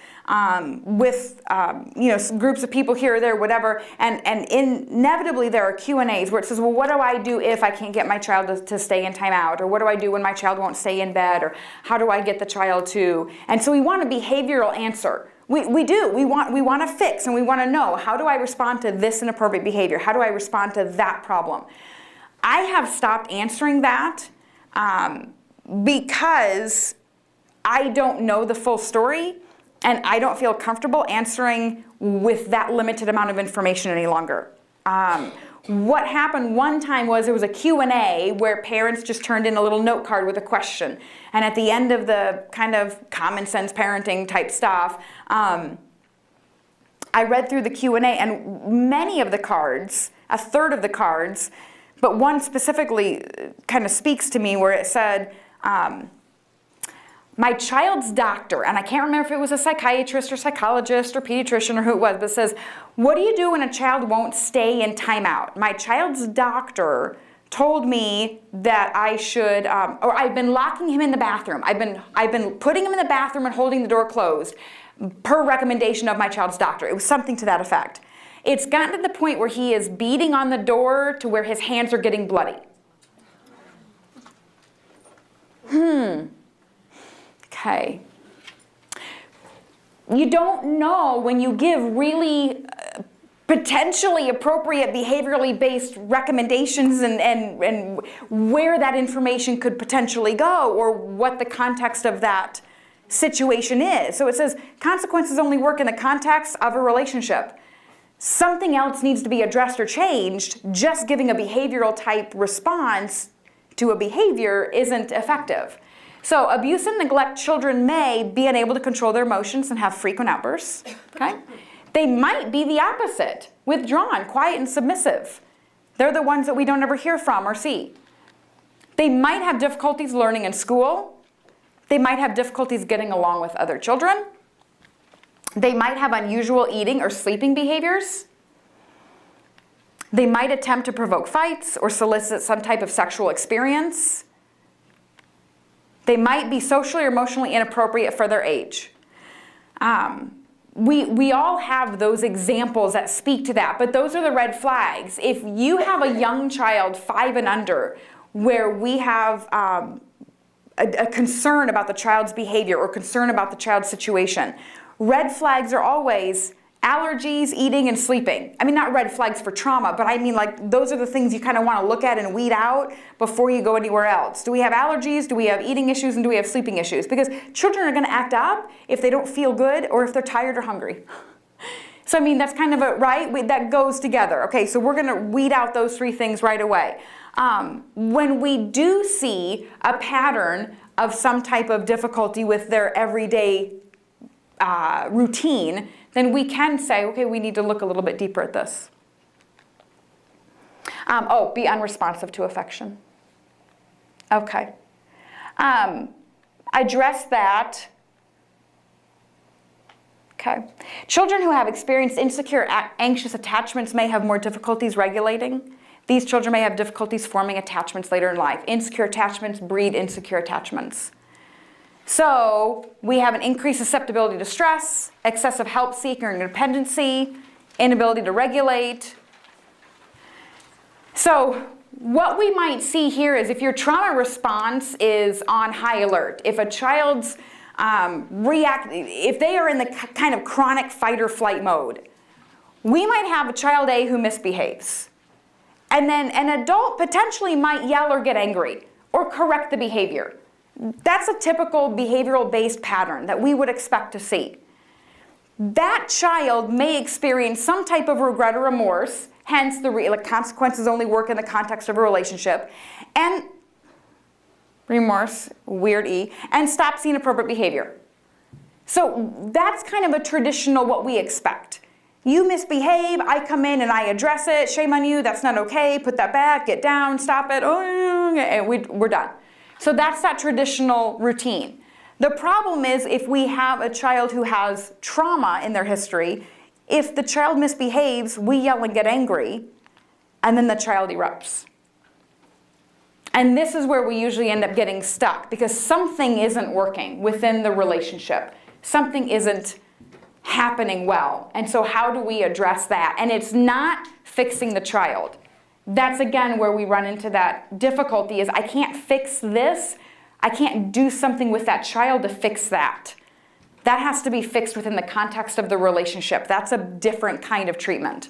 with some groups of people here or there, whatever, and inevitably there are Q&As where it says, well, what do I do if I can't get my child to stay in timeout? Or what do I do when my child won't stay in bed? Or how do I get the child to? And so we want a behavioral answer. We do. We want to fix, and we want to know, how do I respond to this inappropriate behavior? How do I respond to that problem? I have stopped answering that because I don't know the full story, and I don't feel comfortable answering with that limited amount of information any longer. What happened one time was there was a Q&A where parents just turned in a little note card with a question. And at the end of the kind of common sense parenting type stuff, I read through the Q&A, and many of the cards, a third of the cards, but one specifically kind of speaks to me where it said, my child's doctor, and I can't remember if it was a psychiatrist or psychologist or pediatrician or who it was, but it says, what do you do when a child won't stay in timeout? My child's doctor told me that I should, or I've been locking him in the bathroom. I've been putting him in the bathroom and holding the door closed per recommendation of my child's doctor. It was something to that effect. It's gotten to the point where he is beating on the door to where his hands are getting bloody. Okay. You don't know when you give really potentially appropriate behaviorally based recommendations and where that information could potentially go, or what the context of that situation is. So it says consequences only work in the context of a relationship. Something else needs to be addressed or changed. Just giving a behavioral type response to a behavior isn't effective. So abuse and neglect children may be unable to control their emotions and have frequent outbursts. Okay? They might be the opposite, withdrawn, quiet, and submissive. They're the ones that we don't ever hear from or see. They might have difficulties learning in school. They might have difficulties getting along with other children. They might have unusual eating or sleeping behaviors. They might attempt to provoke fights or solicit some type of sexual experience. They might be socially or emotionally inappropriate for their age. We all have those examples that speak to that, but those are the red flags. If you have a young child, 5 and under, where we have a concern about the child's behavior or concern about the child's situation, red flags are always allergies, eating, and sleeping. I mean, not red flags for trauma, but I mean, like, those are the things you kind of want to look at and weed out before you go anywhere else. Do we have allergies? Do we have eating issues? And do we have sleeping issues? Because children are going to act up if they don't feel good or if they're tired or hungry. So, I mean, that's kind of right? That goes together. Okay, so we're going to weed out those 3 things right away. When we do see a pattern of some type of difficulty with their everyday routine, then we can say, okay, we need to look a little bit deeper at this. Be unresponsive to affection. Okay. Address that. Okay. Children who have experienced insecure, anxious attachments may have more difficulties regulating. These children may have difficulties forming attachments later in life. Insecure attachments breed insecure attachments. So we have an increased susceptibility to stress, excessive help seeking or dependency, inability to regulate. So what we might see here is if your trauma response is on high alert, if a child's if they are in the kind of chronic fight or flight mode, we might have a child A who misbehaves. And then an adult potentially might yell or get angry or correct the behavior. That's a typical behavioral-based pattern that we would expect to see. That child may experience some type of regret or remorse, hence the consequences only work in the context of a relationship. And remorse, weird E, and stops inappropriate behavior. So that's kind of a traditional what we expect. You misbehave, I come in and I address it, shame on you, that's not okay, put that back, get down, stop it, and we're done. So that's that traditional routine. The problem is if we have a child who has trauma in their history, if the child misbehaves, we yell and get angry, and then the child erupts. And this is where we usually end up getting stuck because something isn't working within the relationship. Something isn't happening well. And so how do we address that? And it's not fixing the child. That's again where we run into that difficulty is I can't fix this. I can't do something with that child to fix that. That has to be fixed within the context of the relationship. That's a different kind of treatment.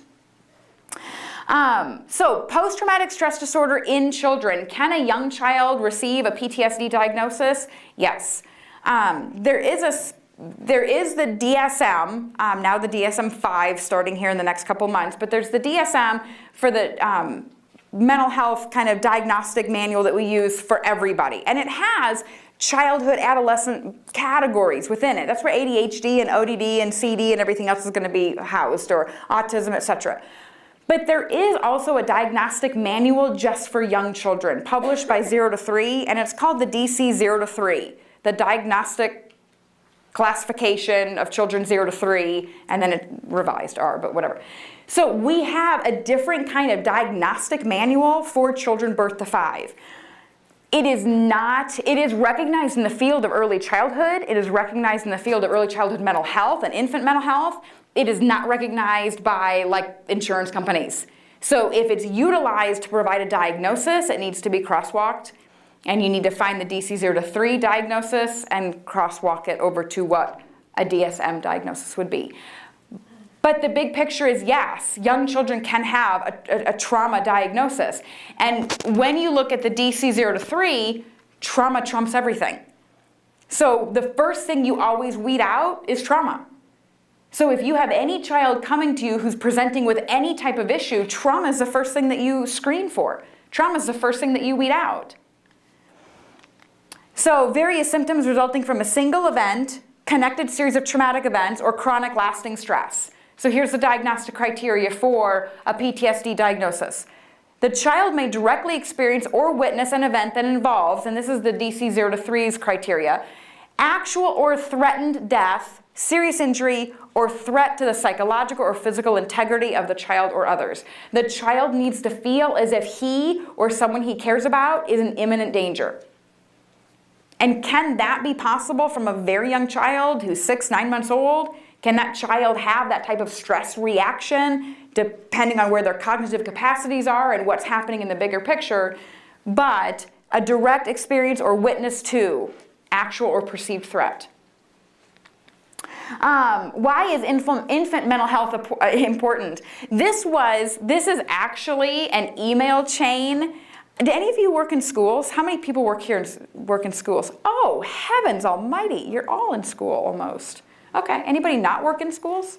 So post-traumatic stress disorder in children. Can a young child receive a PTSD diagnosis? Yes. There is the DSM, now the DSM-5 starting here in the next couple months, but there's the DSM for the mental health kind of diagnostic manual that we use for everybody. And it has childhood, adolescent categories within it. That's where ADHD and ODD and CD and everything else is going to be housed, or autism, etc. But there is also a diagnostic manual just for young children, published by 0 to 3, and it's called the DC 0 to 3, the Diagnostic Classification of Children 0 to 3, and then it revised R, but whatever. So we have a different kind of diagnostic manual for children birth to 5. It is recognized in the field of early childhood. It is recognized in the field of early childhood mental health and infant mental health. It is not recognized by like insurance companies. So if it's utilized to provide a diagnosis, it needs to be crosswalked. And you need to find the DC 0 to 3 diagnosis and crosswalk it over to what a DSM diagnosis would be. But the big picture is yes, young children can have a trauma diagnosis. And when you look at the DC 0 to 3, trauma trumps everything. So the first thing you always weed out is trauma. So if you have any child coming to you who's presenting with any type of issue, trauma is the first thing that you screen for. Trauma is the first thing that you weed out. So various symptoms resulting from a single event, connected series of traumatic events, or chronic lasting stress. So here's the diagnostic criteria for a PTSD diagnosis. The child may directly experience or witness an event that involves, and this is the DC 0 to 3's criteria, actual or threatened death, serious injury, or threat to the psychological or physical integrity of the child or others. The child needs to feel as if he or someone he cares about is in imminent danger. And can that be possible from a very young child who's 6, 9 months old? Can that child have that type of stress reaction depending on where their cognitive capacities are and what's happening in the bigger picture? But a direct experience or witness to actual or perceived threat. Why is infant mental health important? This is actually an email chain. Do any of you work in schools? How many people work in schools? Oh, heavens almighty, you're all in school almost. Okay, anybody not work in schools?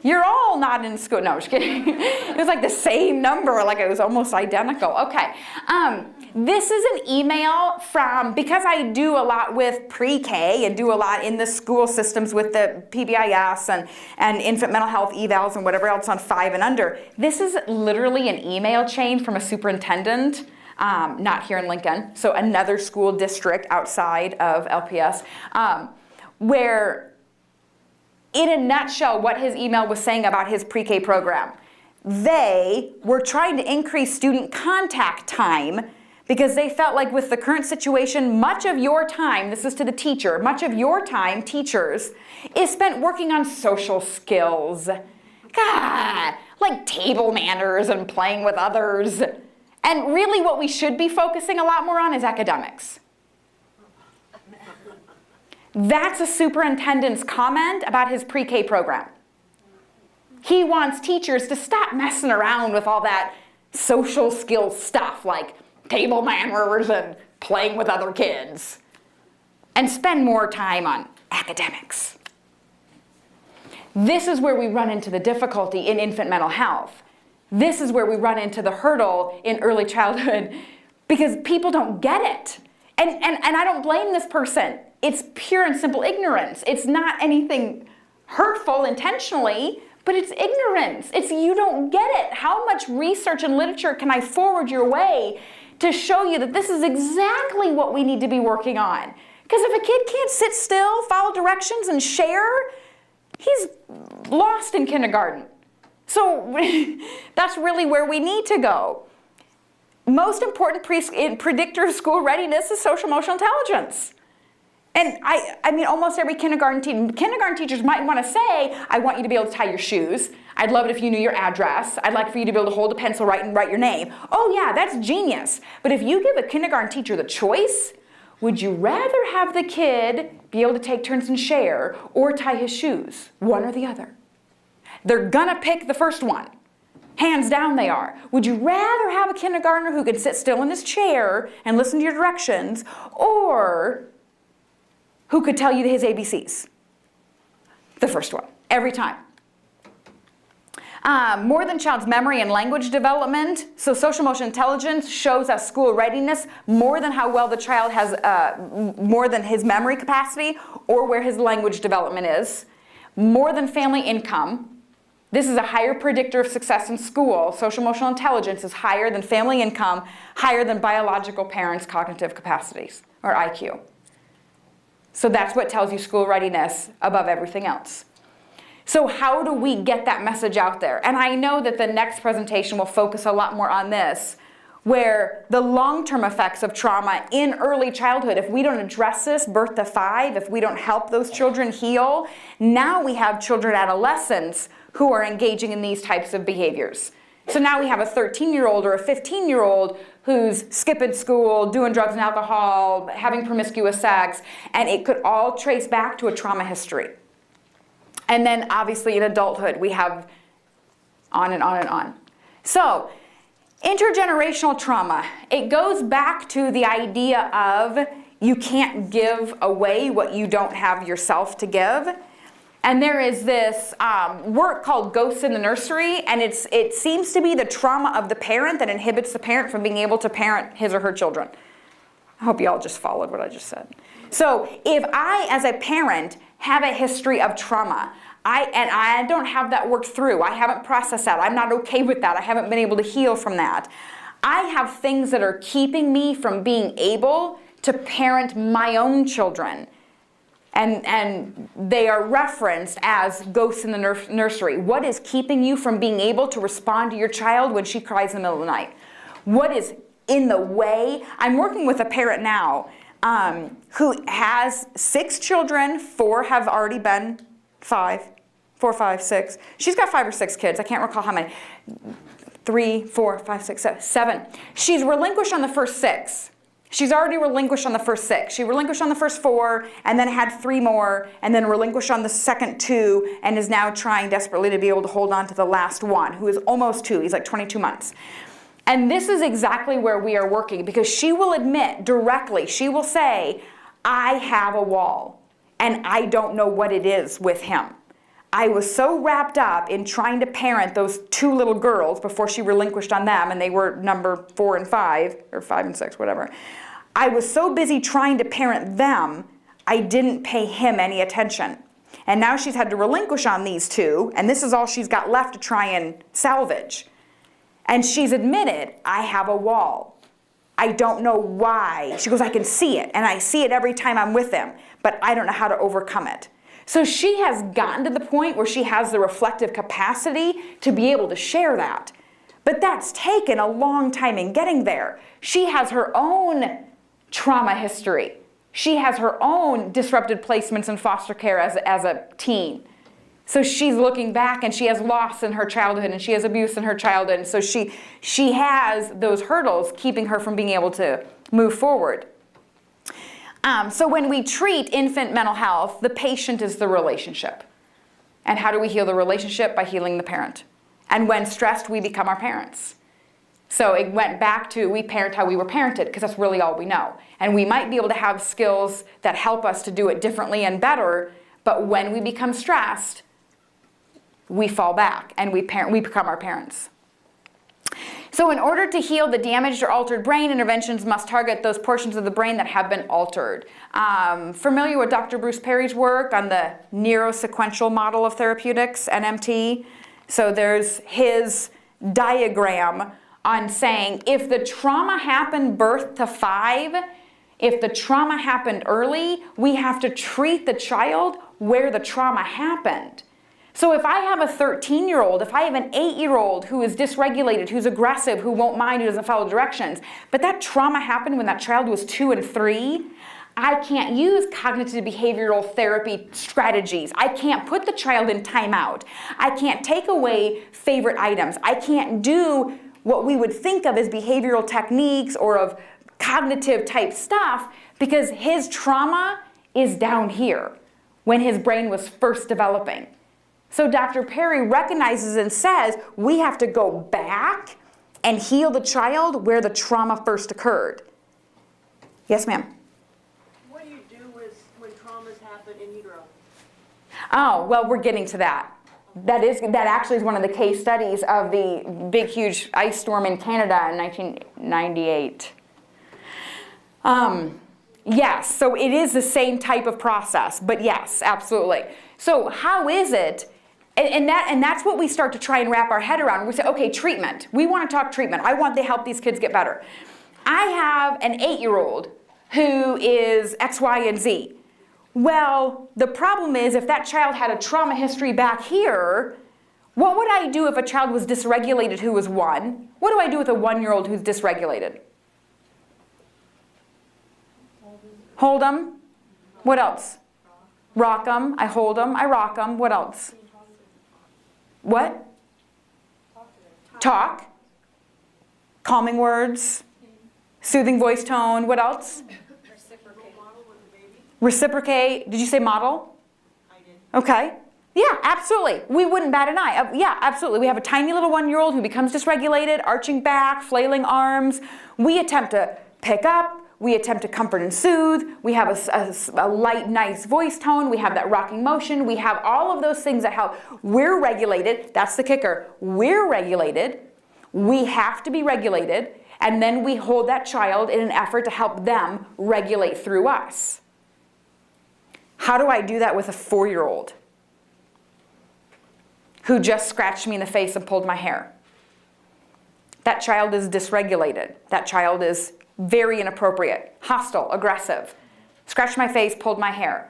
You're all not in school. No, I'm just kidding. It was like the same number, like it was almost identical. Okay, this is an email from, because I do a lot with pre-K and do a lot in the school systems with the PBIS and infant mental health evals and whatever else on 5 and under. This is literally an email chain from a superintendent, not here in Lincoln, so another school district outside of LPS, where in a nutshell, what his email was saying about his pre-K program. They were trying to increase student contact time because they felt like with the current situation, much of your time, this is to the teacher, much of your time, teachers, is spent working on social skills. God, like table manners and playing with others. And really what we should be focusing a lot more on is academics. That's a superintendent's comment about his pre-K program. He wants teachers to stop messing around with all that social skills stuff like table manners and playing with other kids and spend more time on academics. This is where we run into the difficulty in infant mental health. This is where we run into the hurdle in early childhood because people don't get it. And I don't blame this person. It's pure and simple ignorance. It's not anything hurtful intentionally, but it's ignorance. It's you don't get it. How much research and literature can I forward your way to show you that this is exactly what we need to be working on? Because if a kid can't sit still, follow directions, and share, he's lost in kindergarten. So that's really where we need to go. Most important predictor of school readiness is social emotional intelligence. And I mean, almost every kindergarten teachers might want to say, I want you to be able to tie your shoes. I'd love it if you knew your address. I'd like for you to be able to hold a pencil and write your name. Oh yeah, that's genius. But if you give a kindergarten teacher the choice, would you rather have the kid be able to take turns and share or tie his shoes? One or the other. They're gonna pick the first one. Hands down they are. Would you rather have a kindergartner who can sit still in his chair and listen to your directions, or who could tell you his ABCs? The first one, every time. More than child's memory and language development, so social emotional intelligence shows us school readiness more than how well the child has, more than his memory capacity or where his language development is. More than family income. This is a higher predictor of success in school. Social emotional intelligence is higher than family income, higher than biological parents' cognitive capacities, or IQ. So that's what tells you school readiness above everything else. So how do we get that message out there? And I know that the next presentation will focus a lot more on this, where the long-term effects of trauma in early childhood, if we don't address this, birth to 5, if we don't help those children heal, now we have children, adolescents, who are engaging in these types of behaviors. So now we have a 13-year-old or a 15-year-old who's skipping school, doing drugs and alcohol, having promiscuous sex, and it could all trace back to a trauma history. And then obviously in adulthood, we have on and on and on. So intergenerational trauma, it goes back to the idea of you can't give away what you don't have yourself to give. And there is this work called Ghosts in the Nursery, and it seems to be the trauma of the parent that inhibits the parent from being able to parent his or her children. I hope you all just followed what I just said. So if I, as a parent, have a history of trauma, I don't have that worked through, I haven't processed that, I'm not okay with that, I haven't been able to heal from that, I have things that are keeping me from being able to parent my own children. And they are referenced as ghosts in the nursery. What is keeping you from being able to respond to your child when she cries in the middle of the night? What is in the way? I'm working with a parent now who has 6 children. 4 have already been 5. 4, 5, 6. She's got 5 or 6 kids. I can't recall how many. 3, 4, 5, 6, 7. She's relinquished on the first 6. She's already relinquished on the first 6. She relinquished on the first 4, and then had 3 more, and then relinquished on the second 2, and is now trying desperately to be able to hold on to the last one, who is almost 2. He's like 22 months. And this is exactly where we are working, because she will admit directly, she will say, I have a wall, and I don't know what it is with him. I was so wrapped up in trying to parent those 2 little girls before she relinquished on them, and they were number 4 and 5, or 5 and 6, whatever. I was so busy trying to parent them, I didn't pay him any attention. And now she's had to relinquish on these 2, and this is all she's got left to try and salvage. And she's admitted, I have a wall. I don't know why. She goes, I can see it, and I see it every time I'm with him, but I don't know how to overcome it. So she has gotten to the point where she has the reflective capacity to be able to share that. But that's taken a long time in getting there. She has her own trauma history. She has her own disrupted placements in foster care as a teen. So she's looking back, and she has loss in her childhood, and she has abuse in her childhood. And so she has those hurdles keeping her from being able to move forward. So when we treat infant mental health, the patient is the relationship. And how do we heal the relationship? By healing the parent. And when stressed, we become our parents. So it went back to we parent how we were parented, because that's really all we know. And we might be able to have skills that help us to do it differently and better, but when we become stressed, we fall back and we become our parents. So in order to heal the damaged or altered brain, interventions must target those portions of the brain that have been altered. Familiar with Dr. Bruce Perry's work on the neurosequential model of therapeutics, NMT? So there's his diagram on saying if the trauma happened birth to 5, if the trauma happened early, we have to treat the child where the trauma happened. So if I have a 13-year-old, if I have an 8-year-old who is dysregulated, who's aggressive, who won't mind, who doesn't follow directions, but that trauma happened when that child was 2 and 3, I can't use cognitive behavioral therapy strategies. I can't put the child in timeout. I can't take away favorite items. I can't do what we would think of as behavioral techniques or of cognitive type stuff because his trauma is down here when his brain was first developing. So Dr. Perry recognizes and says we have to go back and heal the child where the trauma first occurred. Yes, ma'am? What do you do when traumas happen in utero? Oh, well, we're getting to that. That actually is one of the case studies of the big, huge ice storm in Canada in 1998. Yes, so it is the same type of process, but yes, absolutely. So how is it? And that's what we start to try and wrap our head around. We say, okay, treatment. We want to talk treatment. I want to help these kids get better. I have an 8-year-old who is X, Y, and Z. Well, the problem is if that child had a trauma history back here, what would I do if a child was dysregulated who was 1? What do I do with a 1-year-old who's dysregulated? Hold them. What else? Rock them. I hold them. I rock them. What else? What? Talk. Calming words. Soothing voice tone. What else? Reciprocate. Did you say model? I did. Okay. Yeah, absolutely. We wouldn't bat an eye. Yeah, absolutely. We have a tiny little 1-year-old who becomes dysregulated, arching back, flailing arms. We attempt to pick up. We attempt to comfort and soothe. We have a light, nice voice tone. We have that rocking motion. We have all of those things that help. We're regulated. That's the kicker. We're regulated. We have to be regulated. And then we hold that child in an effort to help them regulate through us. How do I do that with a 4-year-old who just scratched me in the face and pulled my hair? That child is dysregulated. That child is very inappropriate, hostile, aggressive. Scratched my face, pulled my hair.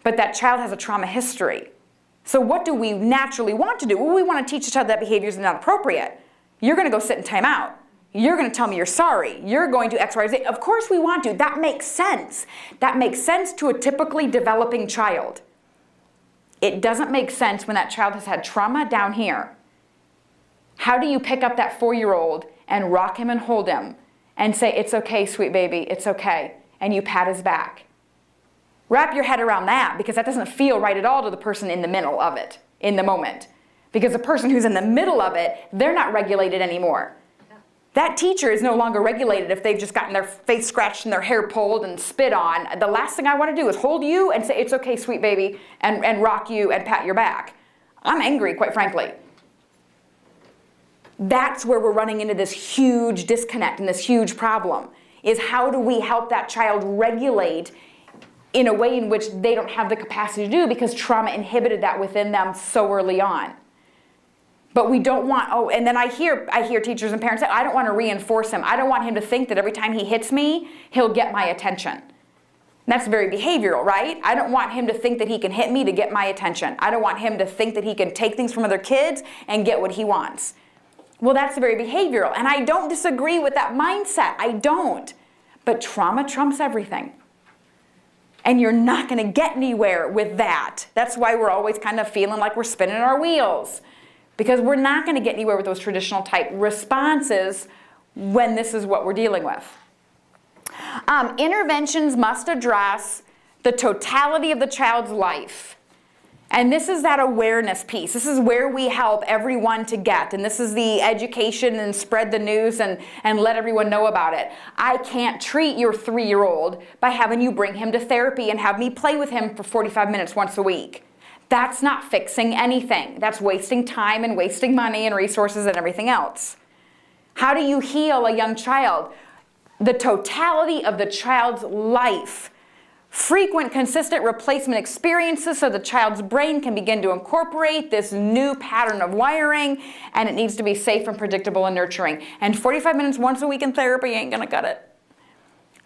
But that child has a trauma history. So what do we naturally want to do? Well, we want to teach the child that behavior is not appropriate. You're going to go sit in timeout. You're going to tell me you're sorry. You're going to X, Y, Z. Of course we want to. That makes sense. That makes sense to a typically developing child. It doesn't make sense when that child has had trauma down here. How do you pick up that 4-year-old and rock him and hold him and say, it's okay, sweet baby, it's okay, and you pat his back? Wrap your head around that, because that doesn't feel right at all to the person in the middle of it, in the moment. Because the person who's in the middle of it, they're not regulated anymore. That teacher is no longer regulated if they've just gotten their face scratched and their hair pulled and spit on. The last thing I want to do is hold you and say, it's okay, sweet baby, and rock you and pat your back. I'm angry, quite frankly. That's where we're running into this huge disconnect and this huge problem, is how do we help that child regulate in a way in which they don't have the capacity to do because trauma inhibited that within them so early on. But we don't want, and then I hear teachers and parents say, I don't want to reinforce him. I don't want him to think that every time he hits me, he'll get my attention. And that's very behavioral, right? I don't want him to think that he can hit me to get my attention. I don't want him to think that he can take things from other kids and get what he wants. Well, that's very behavioral, and I don't disagree with that mindset. I don't. But trauma trumps everything. And you're not going to get anywhere with that. That's why we're always kind of feeling like we're spinning our wheels. Because we're not going to get anywhere with those traditional type responses when this is what we're dealing with. Interventions must address the totality of the child's life. And this is that awareness piece. This is where we help everyone to get. And this is the education and spread the news and let everyone know about it. I can't treat your 3-year-old by having you bring him to therapy and have me play with him for 45 minutes once a week. That's not fixing anything. That's wasting time and wasting money and resources and everything else. How do you heal a young child? The totality of the child's life. Frequent, consistent replacement experiences so the child's brain can begin to incorporate this new pattern of wiring, and it needs to be safe and predictable and nurturing. And 45 minutes once a week in therapy ain't gonna cut it.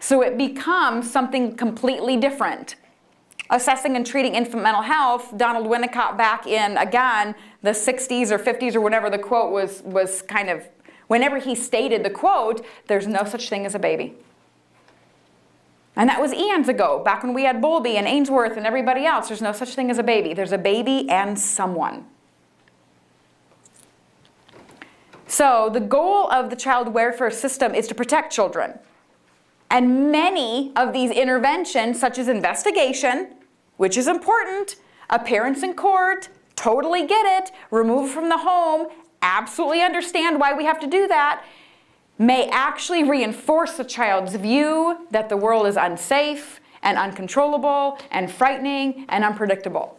So it becomes something completely different. Assessing and treating infant mental health, Donald Winnicott back in, again, the 60s or 50s or whenever the quote was kind of, whenever he stated the quote, there's no such thing as a baby. And that was eons ago, back when we had Bowlby and Ainsworth and everybody else. There's no such thing as a baby. There's a baby and someone. So the goal of the child welfare system is to protect children. And many of these interventions, such as investigation, which is important, appearance in court, totally get it, removed from the home, absolutely understand why we have to do that, may actually reinforce the child's view that the world is unsafe and uncontrollable and frightening and unpredictable.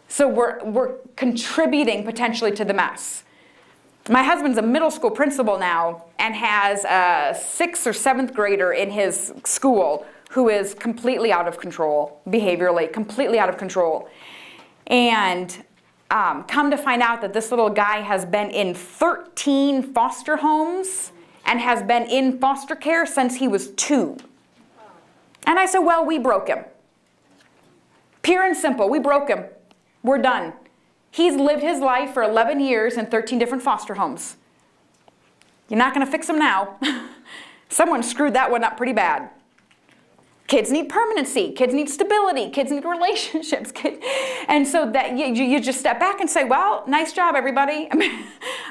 So we're contributing potentially to the mess. My husband's a middle school principal now and has a 6th or 7th grader in his school who is completely out of control, behaviorally, completely out of control. And come to find out that this little guy has been in 13 foster homes and has been in foster care since he was 2. And I said, well, we broke him. Pure and simple, we broke him. We're done. He's lived his life for 11 years in 13 different foster homes. You're not going to fix him now. Someone screwed that one up pretty bad. Kids need permanency. Kids need stability. Kids need relationships. And so that you just step back and say, well, nice job, everybody. I mean,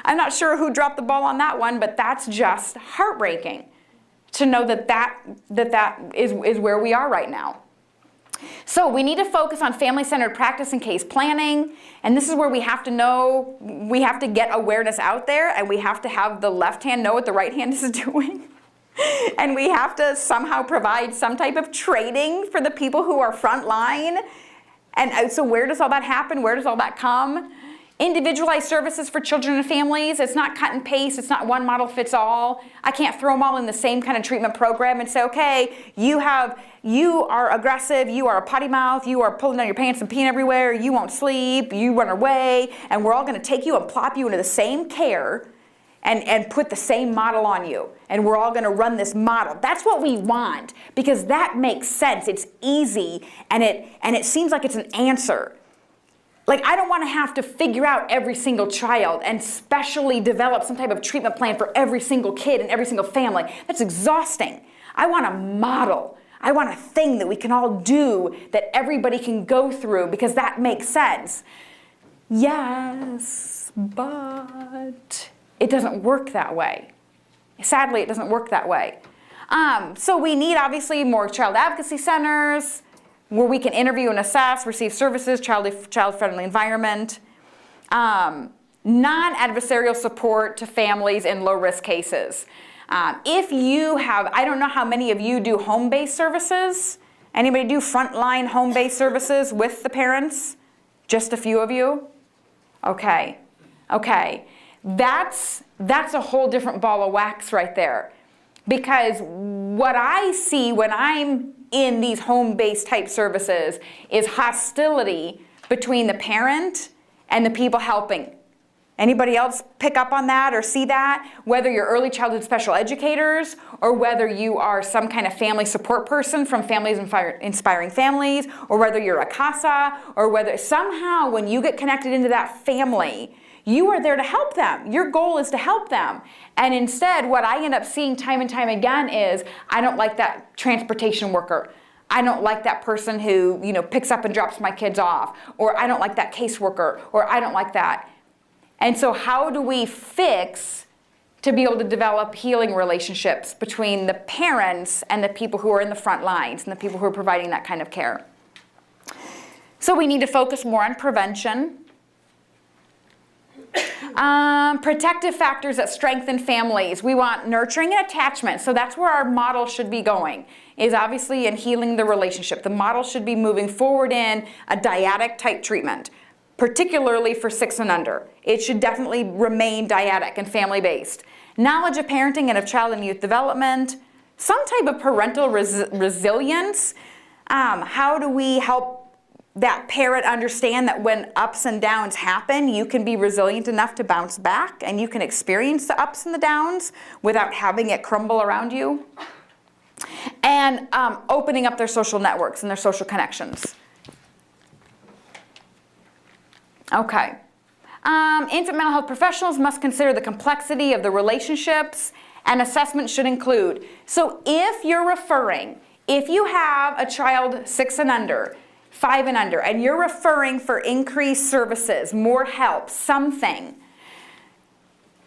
I'm not sure who dropped the ball on that one, but that's just heartbreaking to know that is where we are right now. So we need to focus on family-centered practice and case planning, and this is where we have to know, we have to get awareness out there, and we have to have the left hand know what the right hand is doing. And we have to somehow provide some type of training for the people who are front line. And so where does all that happen? Where does all that come? Individualized services for children and families. It's not cut and paste. It's not one model fits all. I can't throw them all in the same kind of treatment program and say, okay, you are aggressive, you are a potty mouth, you are pulling down your pants and peeing everywhere, you won't sleep, you run away, and we're all going to take you and plop you into the same care and put the same model on you. And we're all going to run this model. That's what we want, because that makes sense. It's easy, and it seems like it's an answer. Like, I don't want to have to figure out every single child and specially develop some type of treatment plan for every single kid and every single family. That's exhausting. I want a model. I want a thing that we can all do that everybody can go through, because that makes sense. Yes, but it doesn't work that way. Sadly, it doesn't work that way. So we need, obviously, more child advocacy centers where we can interview and assess, receive services, child-friendly environment, non-adversarial support to families in low-risk cases. If you have, I don't know how many of you do home-based services. Anybody do frontline home-based services with the parents? Just a few of you? Okay. That's a whole different ball of wax right there. Because what I see when I'm in these home-based type services is hostility between the parent and the people helping. Anybody else pick up on that or see that? Whether you're early childhood special educators or whether you are some kind of family support person from Families Inspiring Families, or whether you're a CASA, or whether somehow when you get connected into that family, you are there to help them. Your goal is to help them. And instead, what I end up seeing time and time again is, I don't like that transportation worker. I don't like that person who, picks up and drops my kids off. Or I don't like that caseworker. Or I don't like that. And so how do we fix to be able to develop healing relationships between the parents and the people who are in the front lines and the people who are providing that kind of care? So we need to focus more on prevention. Protective factors that strengthen families. We want nurturing and attachment. So that's where our model should be going, is obviously in healing the relationship. The model should be moving forward in a dyadic type treatment, particularly for 6 and under. It should definitely remain dyadic and family-based. knowledge of parenting and of child and youth development, some type of parental resilience. How do we help that parent understand that when ups and downs happen, you can be resilient enough to bounce back and you can experience the ups and the downs without having it crumble around you? And opening up their social networks and their social connections. Okay. Infant mental health professionals must consider the complexity of the relationships, and assessment should include. So if you're referring, if you have a child 6 and under, 5 and under, and you're referring for increased services, more help, something,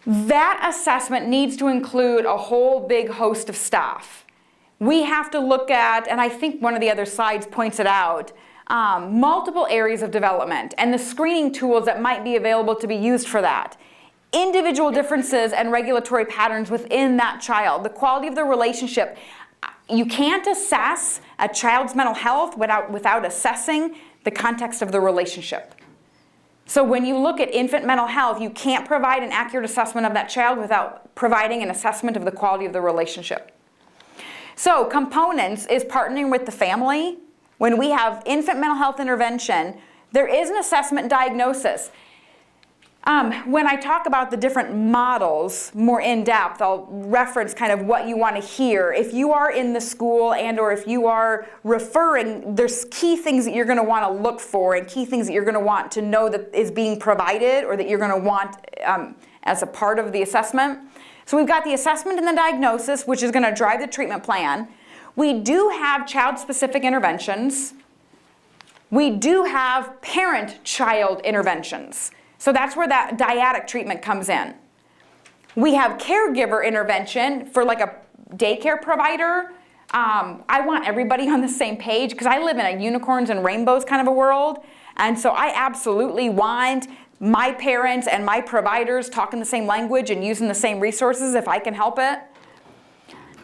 that assessment needs to include a whole big host of stuff. We have to look at, and I think one of the other slides points it out, multiple areas of development and the screening tools that might be available to be used for that. Individual differences and regulatory patterns within that child, the quality of the relationship. You can't assess a child's mental health without assessing the context of the relationship. So when you look at infant mental health, you can't provide an accurate assessment of that child without providing an assessment of the quality of the relationship. So components is partnering with the family. When we have infant mental health intervention, there is an assessment and diagnosis. When I talk about the different models more in depth, I'll reference kind of what you want to hear. If you are in the school and or if you are referring, there's key things that you're going to want to look for and key things that you're going to want to know that is being provided or that you're going to want as a part of the assessment. So we've got the assessment and the diagnosis, which is going to drive the treatment plan. We do have child-specific interventions. We do have parent-child interventions. So that's where that dyadic treatment comes in. We have caregiver intervention for like a daycare provider. I want everybody on the same page because I live in a unicorns and rainbows kind of a world. And so I absolutely want my parents and my providers talking the same language and using the same resources if I can help it.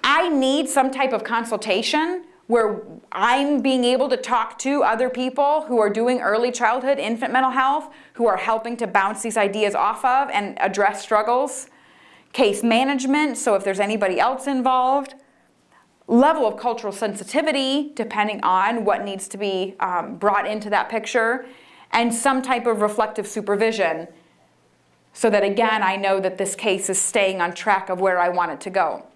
I need some type of consultation where I'm being able to talk to other people who are doing early childhood infant mental health, who are helping to bounce these ideas off of and address struggles. Case management, so if there's anybody else involved. Level of cultural sensitivity, depending on what needs to be brought into that picture. And some type of reflective supervision, so that again, I know that this case is staying on track of where I want it to go.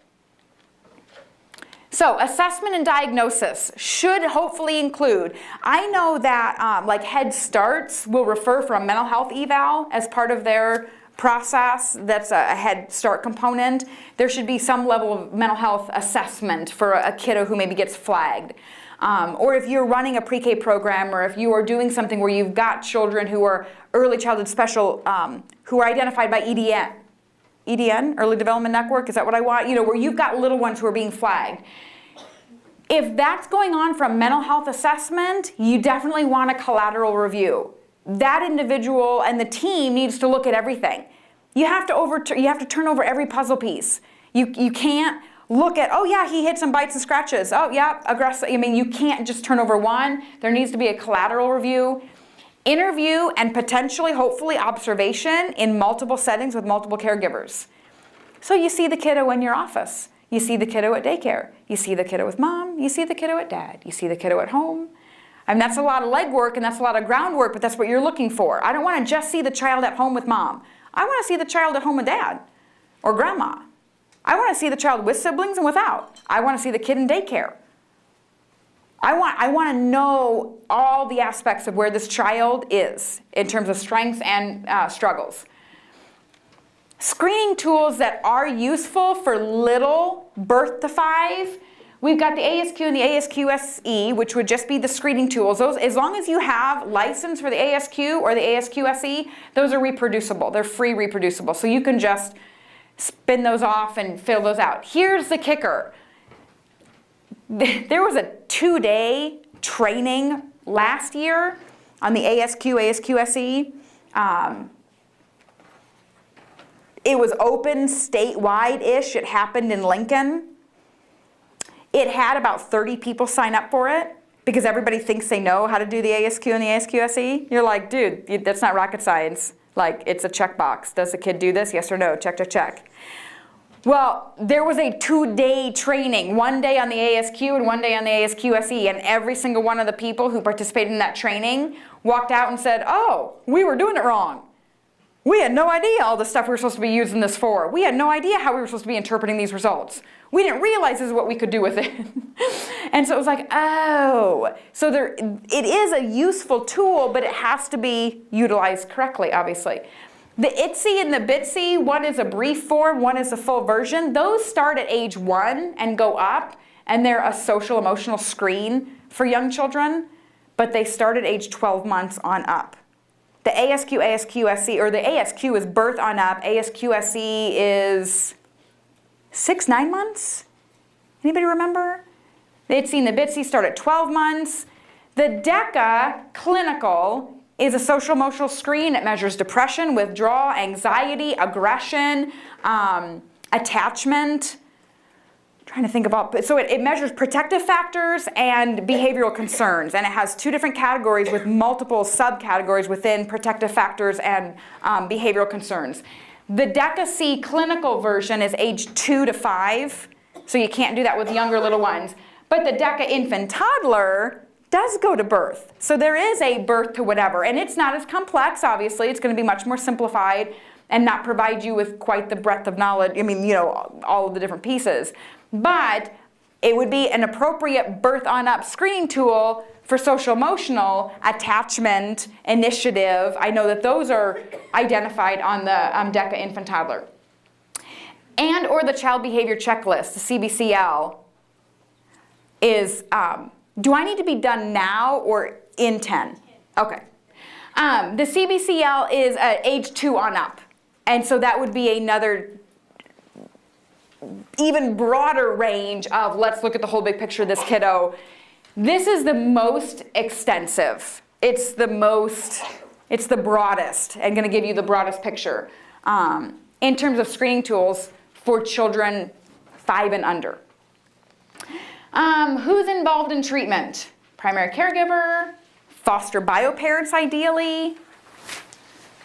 So assessment and diagnosis should hopefully include, I know that like Head Starts will refer for a mental health eval as part of their process. That's a Head Start component. There should be some level of mental health assessment for a kiddo who maybe gets flagged. Or if you're running a pre-K program or if you are doing something where you've got children who are early childhood special, who are identified by EDN, Early Development Network, is that what I want? You know, where you've got little ones who are being flagged. If that's going on for a mental health assessment, you definitely want a collateral review. That individual and the team needs to look at everything. You have to turn over every puzzle piece. You can't look at, oh yeah, he hit some bites and scratches. Oh yeah, aggressive. I mean, you can't just turn over one. There needs to be a collateral review. Interview and potentially, hopefully, observation in multiple settings with multiple caregivers. So you see the kiddo in your office. You see the kiddo at daycare. You see the kiddo with mom. You see the kiddo at dad. You see the kiddo at home. I mean, that's a lot of legwork and that's a lot of groundwork, but that's what you're looking for. I don't want to just see the child at home with mom. I want to see the child at home with dad or grandma. I want to see the child with siblings and without. I want to see the kid in daycare. I want to know all the aspects of where this child is in terms of strengths and struggles. Screening tools that are useful for little birth to 5. We've got the ASQ and the ASQ-SE, which would just be the screening tools. Those, as long as you have license for the ASQ or the ASQ-SE, those are reproducible. They're free reproducible. So you can just spin those off and fill those out. Here's the kicker. There was a 2-day training last year on the ASQ, ASQ-SE. It was open statewide-ish. It happened in Lincoln. It had about 30 people sign up for it because everybody thinks they know how to do the ASQ and the ASQ-SE. You're like, dude, that's not rocket science. Like, it's a checkbox. Does the kid do this? Yes or no? Check, check, check. Well, there was a 2-day training, 1 day on the ASQ and 1 day on the ASQ-SE, and every single one of the people who participated in that training walked out and said, oh, we were doing it wrong. We had no idea all the stuff we were supposed to be using this for. We had no idea how we were supposed to be interpreting these results. We didn't realize this is what we could do with it. And so it was like, oh. So it is a useful tool, but it has to be utilized correctly, obviously. The ITSE and the BITSE, one is a brief form, one is a full version. Those start at age 1 and go up, and they're a social emotional screen for young children, but they start at age 12 months on up. The ASQ, ASQ-SE, or the ASQ is birth on up, ASQ-SE is 6-9 months? Anybody remember? The ITSE and the BITSE start at 12 months. The DECA clinical is a social emotional screen. It measures depression, withdrawal, anxiety, aggression, attachment. I'm trying to think about, so it measures protective factors and behavioral concerns, and it has 2 different categories with multiple subcategories within protective factors and behavioral concerns. The DECA-C clinical version is age 2 to 5, so you can't do that with younger little ones. But the DECA infant toddler does go to birth. So there is a birth to whatever, and it's not as complex, obviously. It's going to be much more simplified and not provide you with quite the breadth of knowledge, all of the different pieces. But it would be an appropriate birth on up screening tool for social emotional, attachment, initiative. I know that those are identified on the DECA infant toddler. And or the child behavior checklist, the CBCL, is, do I need to be done now or in 10? Okay. The CBCL is age 2 on up. And so that would be another even broader range of let's look at the whole big picture of this kiddo. This is the most extensive. It's the broadest and going to give you the broadest picture in terms of screening tools for children 5 and under. Who's involved in treatment? Primary caregiver, foster bio-parents ideally,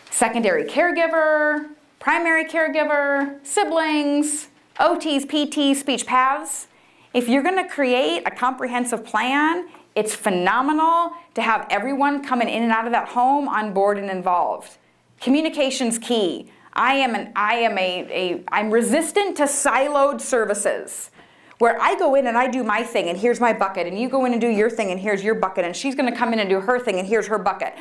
secondary caregiver, primary caregiver, siblings, OTs, PTs, speech paths. If you're going to create a comprehensive plan, it's phenomenal to have everyone coming in and out of that home on board and involved. Communication's key. I'm resistant to siloed services, where I go in and I do my thing and here's my bucket, and you go in and do your thing and here's your bucket, and she's going to come in and do her thing and here's her bucket.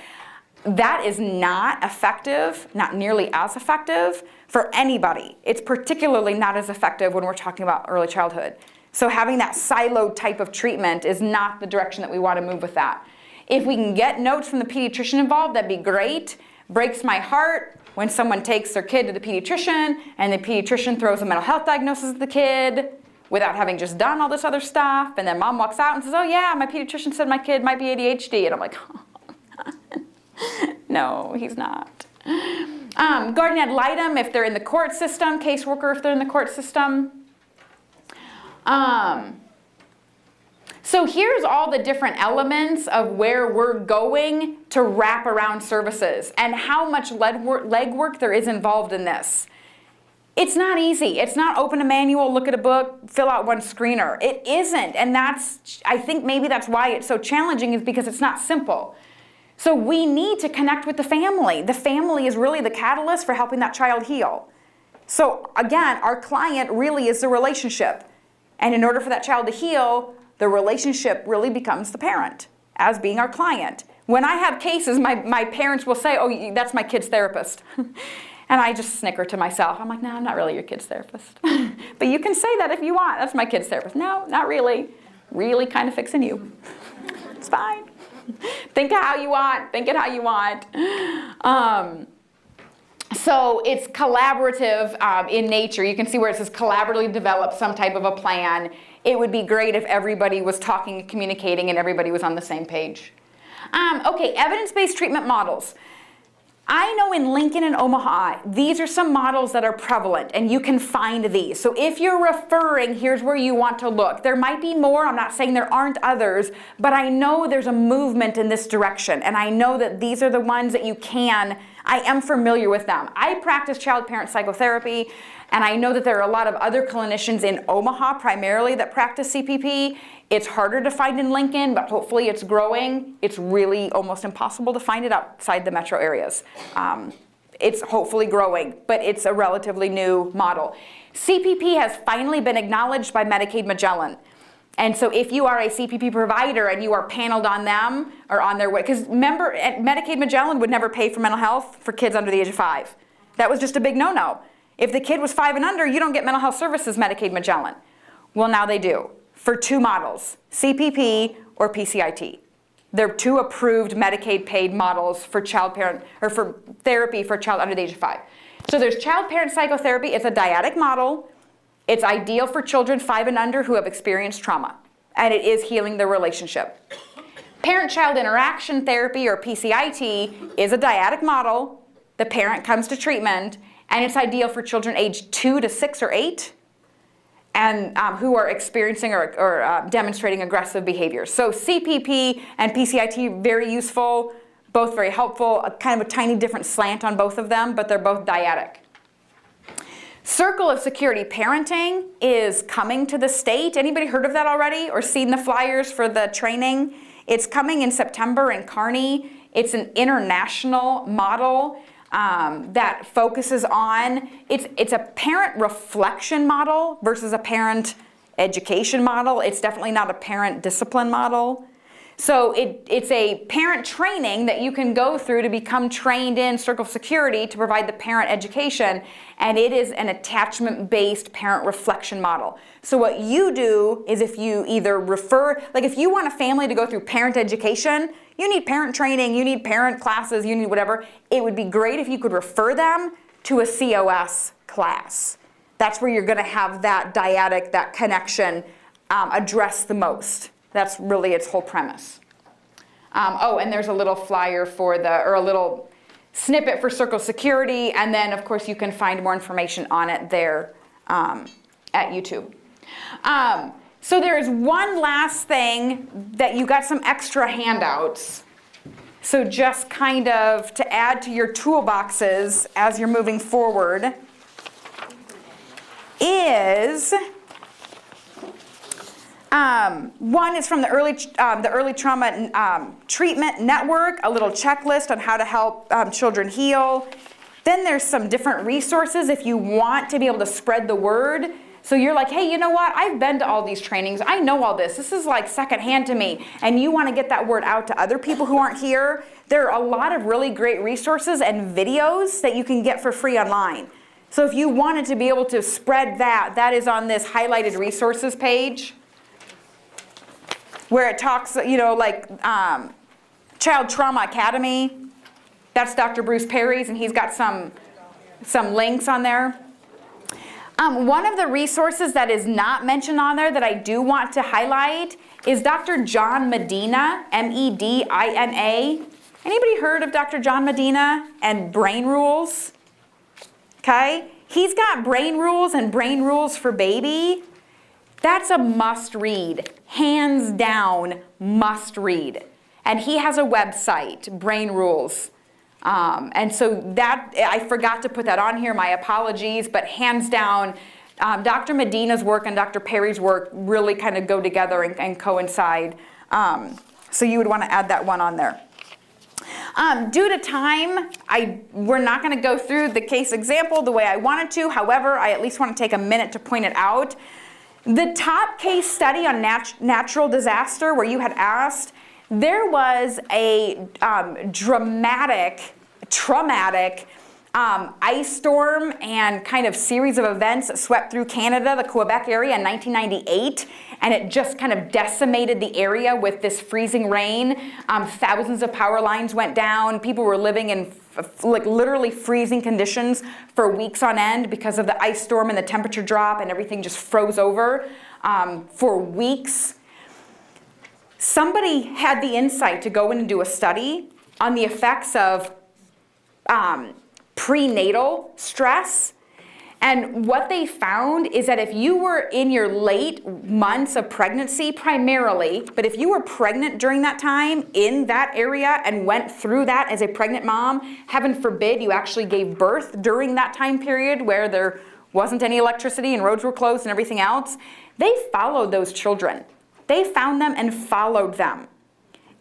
That is not effective, not nearly as effective for anybody. It's particularly not as effective when we're talking about early childhood. So having that siloed type of treatment is not the direction that we want to move with that. If we can get notes from the pediatrician involved, that'd be great. Breaks my heart when someone takes their kid to the pediatrician and the pediatrician throws a mental health diagnosis at the kid without having just done all this other stuff, and then mom walks out and says, oh yeah, my pediatrician said my kid might be ADHD, and I'm like, oh, no, he's not. Guardian ad litem if they're in the court system, caseworker if they're in the court system. So here's all the different elements of where we're going to wrap around services and how much legwork there is involved in this. It's not easy. It's not open a manual, look at a book, fill out one screener. It isn't, and I think maybe that's why it's so challenging, is because it's not simple. So we need to connect with the family. The family is really the catalyst for helping that child heal. So again, our client really is the relationship. And in order for that child to heal, the relationship really becomes the parent as being our client. When I have cases, my parents will say, oh, that's my kid's therapist. And I just snicker to myself. I'm like, no, I'm not really your kid's therapist. But you can say that if you want. That's my kid's therapist. No, not really. Really kind of fixing you. It's fine. Think it how you want. Think it how you want. So it's collaborative in nature. You can see where it says collaboratively develop some type of a plan. It would be great if everybody was talking and communicating and everybody was on the same page. Okay, evidence-based treatment models. I know in Lincoln and Omaha, these are some models that are prevalent, and you can find these. So if you're referring, here's where you want to look. There might be more, I'm not saying there aren't others, but I know there's a movement in this direction, and I know that these are the ones that you can I am familiar with them. I practice child-parent psychotherapy, and I know that there are a lot of other clinicians in Omaha primarily that practice CPP. It's harder to find in Lincoln, but hopefully it's growing. It's really almost impossible to find it outside the metro areas. It's hopefully growing, but it's a relatively new model. CPP has finally been acknowledged by Medicaid Magellan. And so if you are a CPP provider and you are paneled on them or on their way, because remember, Medicaid Magellan would never pay for mental health for kids under the age of 5. That was just a big no-no. If the kid was 5 and under, you don't get mental health services Medicaid Magellan. Well, now they do for 2 models, CPP or PCIT. They're 2 approved Medicaid paid models for child parent or for therapy for a child under the age of 5. So there's child parent psychotherapy. It's a dyadic model. It's ideal for children 5 and under who have experienced trauma, and it is healing their relationship. Parent-child interaction therapy, or PCIT, is a dyadic model. The parent comes to treatment, and it's ideal for children aged 2 to 6 or 8, and who are experiencing or demonstrating aggressive behaviors. So CPP and PCIT, very useful, both very helpful, kind of a tiny different slant on both of them, but they're both dyadic. Circle of Security Parenting is coming to the state. Anybody heard of that already or seen the flyers for the training? It's coming in September in Kearney. It's an international model that focuses on, it's a parent reflection model versus a parent education model. It's definitely not a parent discipline model. So it's a parent training that you can go through to become trained in Circle of Security to provide the parent education, and it is an attachment-based parent reflection model. So what you do is if you either refer, like if you want a family to go through parent education, you need parent training, you need parent classes, you need whatever, it would be great if you could refer them to a COS class. That's where you're gonna have that dyadic, that connection addressed the most. That's really its whole premise. Oh, and there's a little flyer for or a little snippet for Circle Security, and then of course you can find more information on it there at YouTube. So there's one last thing that you got some extra handouts. So just kind of to add to your toolboxes as you're moving forward is one is from the Early Trauma Treatment Network, a little checklist on how to help children heal. Then there's some different resources if you want to be able to spread the word. So you're like, hey, you know what? I've been to all these trainings. I know all this. This is like secondhand to me. And you want to get that word out to other people who aren't here. There are a lot of really great resources and videos that you can get for free online. So if you wanted to be able to spread that, that is on this highlighted resources page, where it talks, like Child Trauma Academy. That's Dr. Bruce Perry's, and he's got some links on there. One of the resources that is not mentioned on there that I do want to highlight is Dr. John Medina, Medina. Anybody heard of Dr. John Medina and Brain Rules? Okay, he's got Brain Rules and Brain Rules for Baby. That's a must read, hands down must read. And he has a website, Brain Rules. And so that, I forgot to put that on here, my apologies, but hands down, Dr. Medina's work and Dr. Perry's work really kind of go together and coincide. So you would want to add that one on there. Due to time, we're not going to go through the case example the way I wanted to. However, I at least want to take a minute to point it out. The top case study on natural disaster where you had asked, there was a traumatic ice storm and kind of series of events that swept through Canada, the Quebec area in 1998, and it just kind of decimated the area with this freezing rain. Thousands of power lines went down. People were living in like literally freezing conditions for weeks on end because of the ice storm and the temperature drop, and everything just froze over for weeks. Somebody had the insight to go in and do a study on the effects of prenatal stress. And what they found is that if you were in your late months of pregnancy primarily, but if you were pregnant during that time in that area and went through that as a pregnant mom, heaven forbid you actually gave birth during that time period where there wasn't any electricity and roads were closed and everything else, they followed those children. They found them and followed them.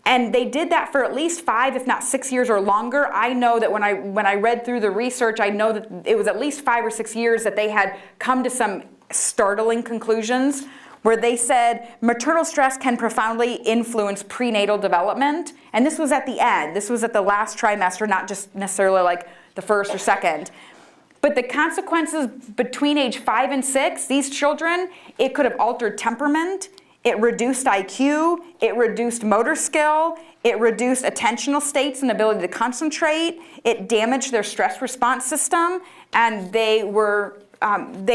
And they did that for at least 5, if not 6 years or longer. I know that when I read through the research, I know that it was at least 5 or 6 years that they had come to some startling conclusions where they said maternal stress can profoundly influence prenatal development. And this was at the end. This was at the last trimester, not just necessarily like the first or second. But the consequences between age 5 and 6, these children, it could have altered temperament. It reduced IQ, it reduced motor skill, it reduced attentional states and ability to concentrate, it damaged their stress response system, and they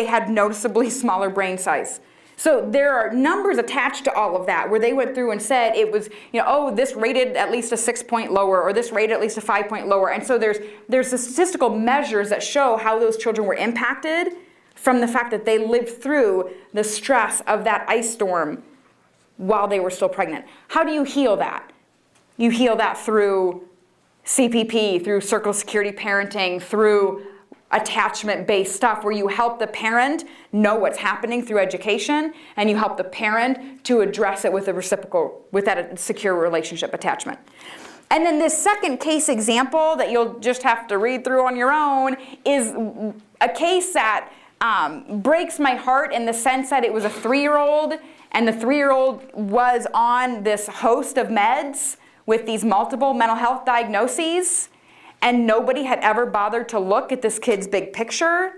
had noticeably smaller brain size. So there are numbers attached to all of that where they went through and said it was, this rated at least a 6-point lower or this rated at least a 5-point lower. And so there's the statistical measures that show how those children were impacted from the fact that they lived through the stress of that ice storm while they were still pregnant. How do you heal that? You heal that through CPP, through circle security parenting, through attachment-based stuff where you help the parent know what's happening through education and you help the parent to address it with a reciprocal, with that secure relationship attachment. And then this second case example that you'll just have to read through on your own is a case that breaks my heart in the sense that it was a 3-year-old and the 3-year-old was on this host of meds with these multiple mental health diagnoses, and nobody had ever bothered to look at this kid's big picture.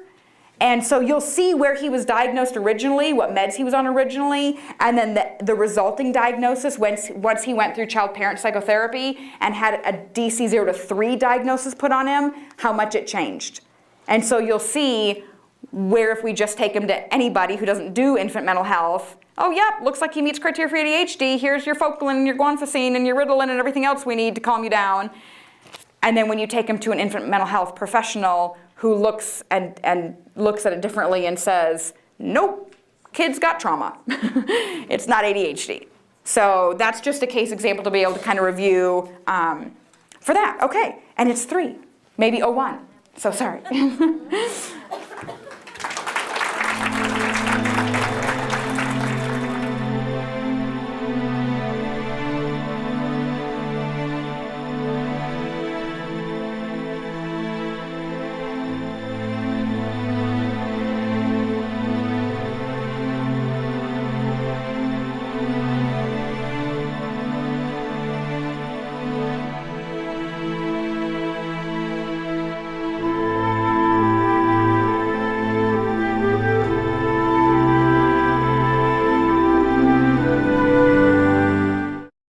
And so you'll see where he was diagnosed originally, what meds he was on originally, and then the resulting diagnosis once he went through child-parent psychotherapy and had a DC 0 to 3 diagnosis put on him, how much it changed. And so you'll see where if we just take him to anybody who doesn't do infant mental health, oh, yep, looks like he meets criteria for ADHD. Here's your Focalin and your Guanfacine and your Ritalin and everything else we need to calm you down. And then when you take him to an infant mental health professional who looks and looks at it differently and says, nope, kid's got trauma. It's not ADHD. So that's just a case example to be able to kind of review for that. Okay, and it's 3, maybe 01. So sorry.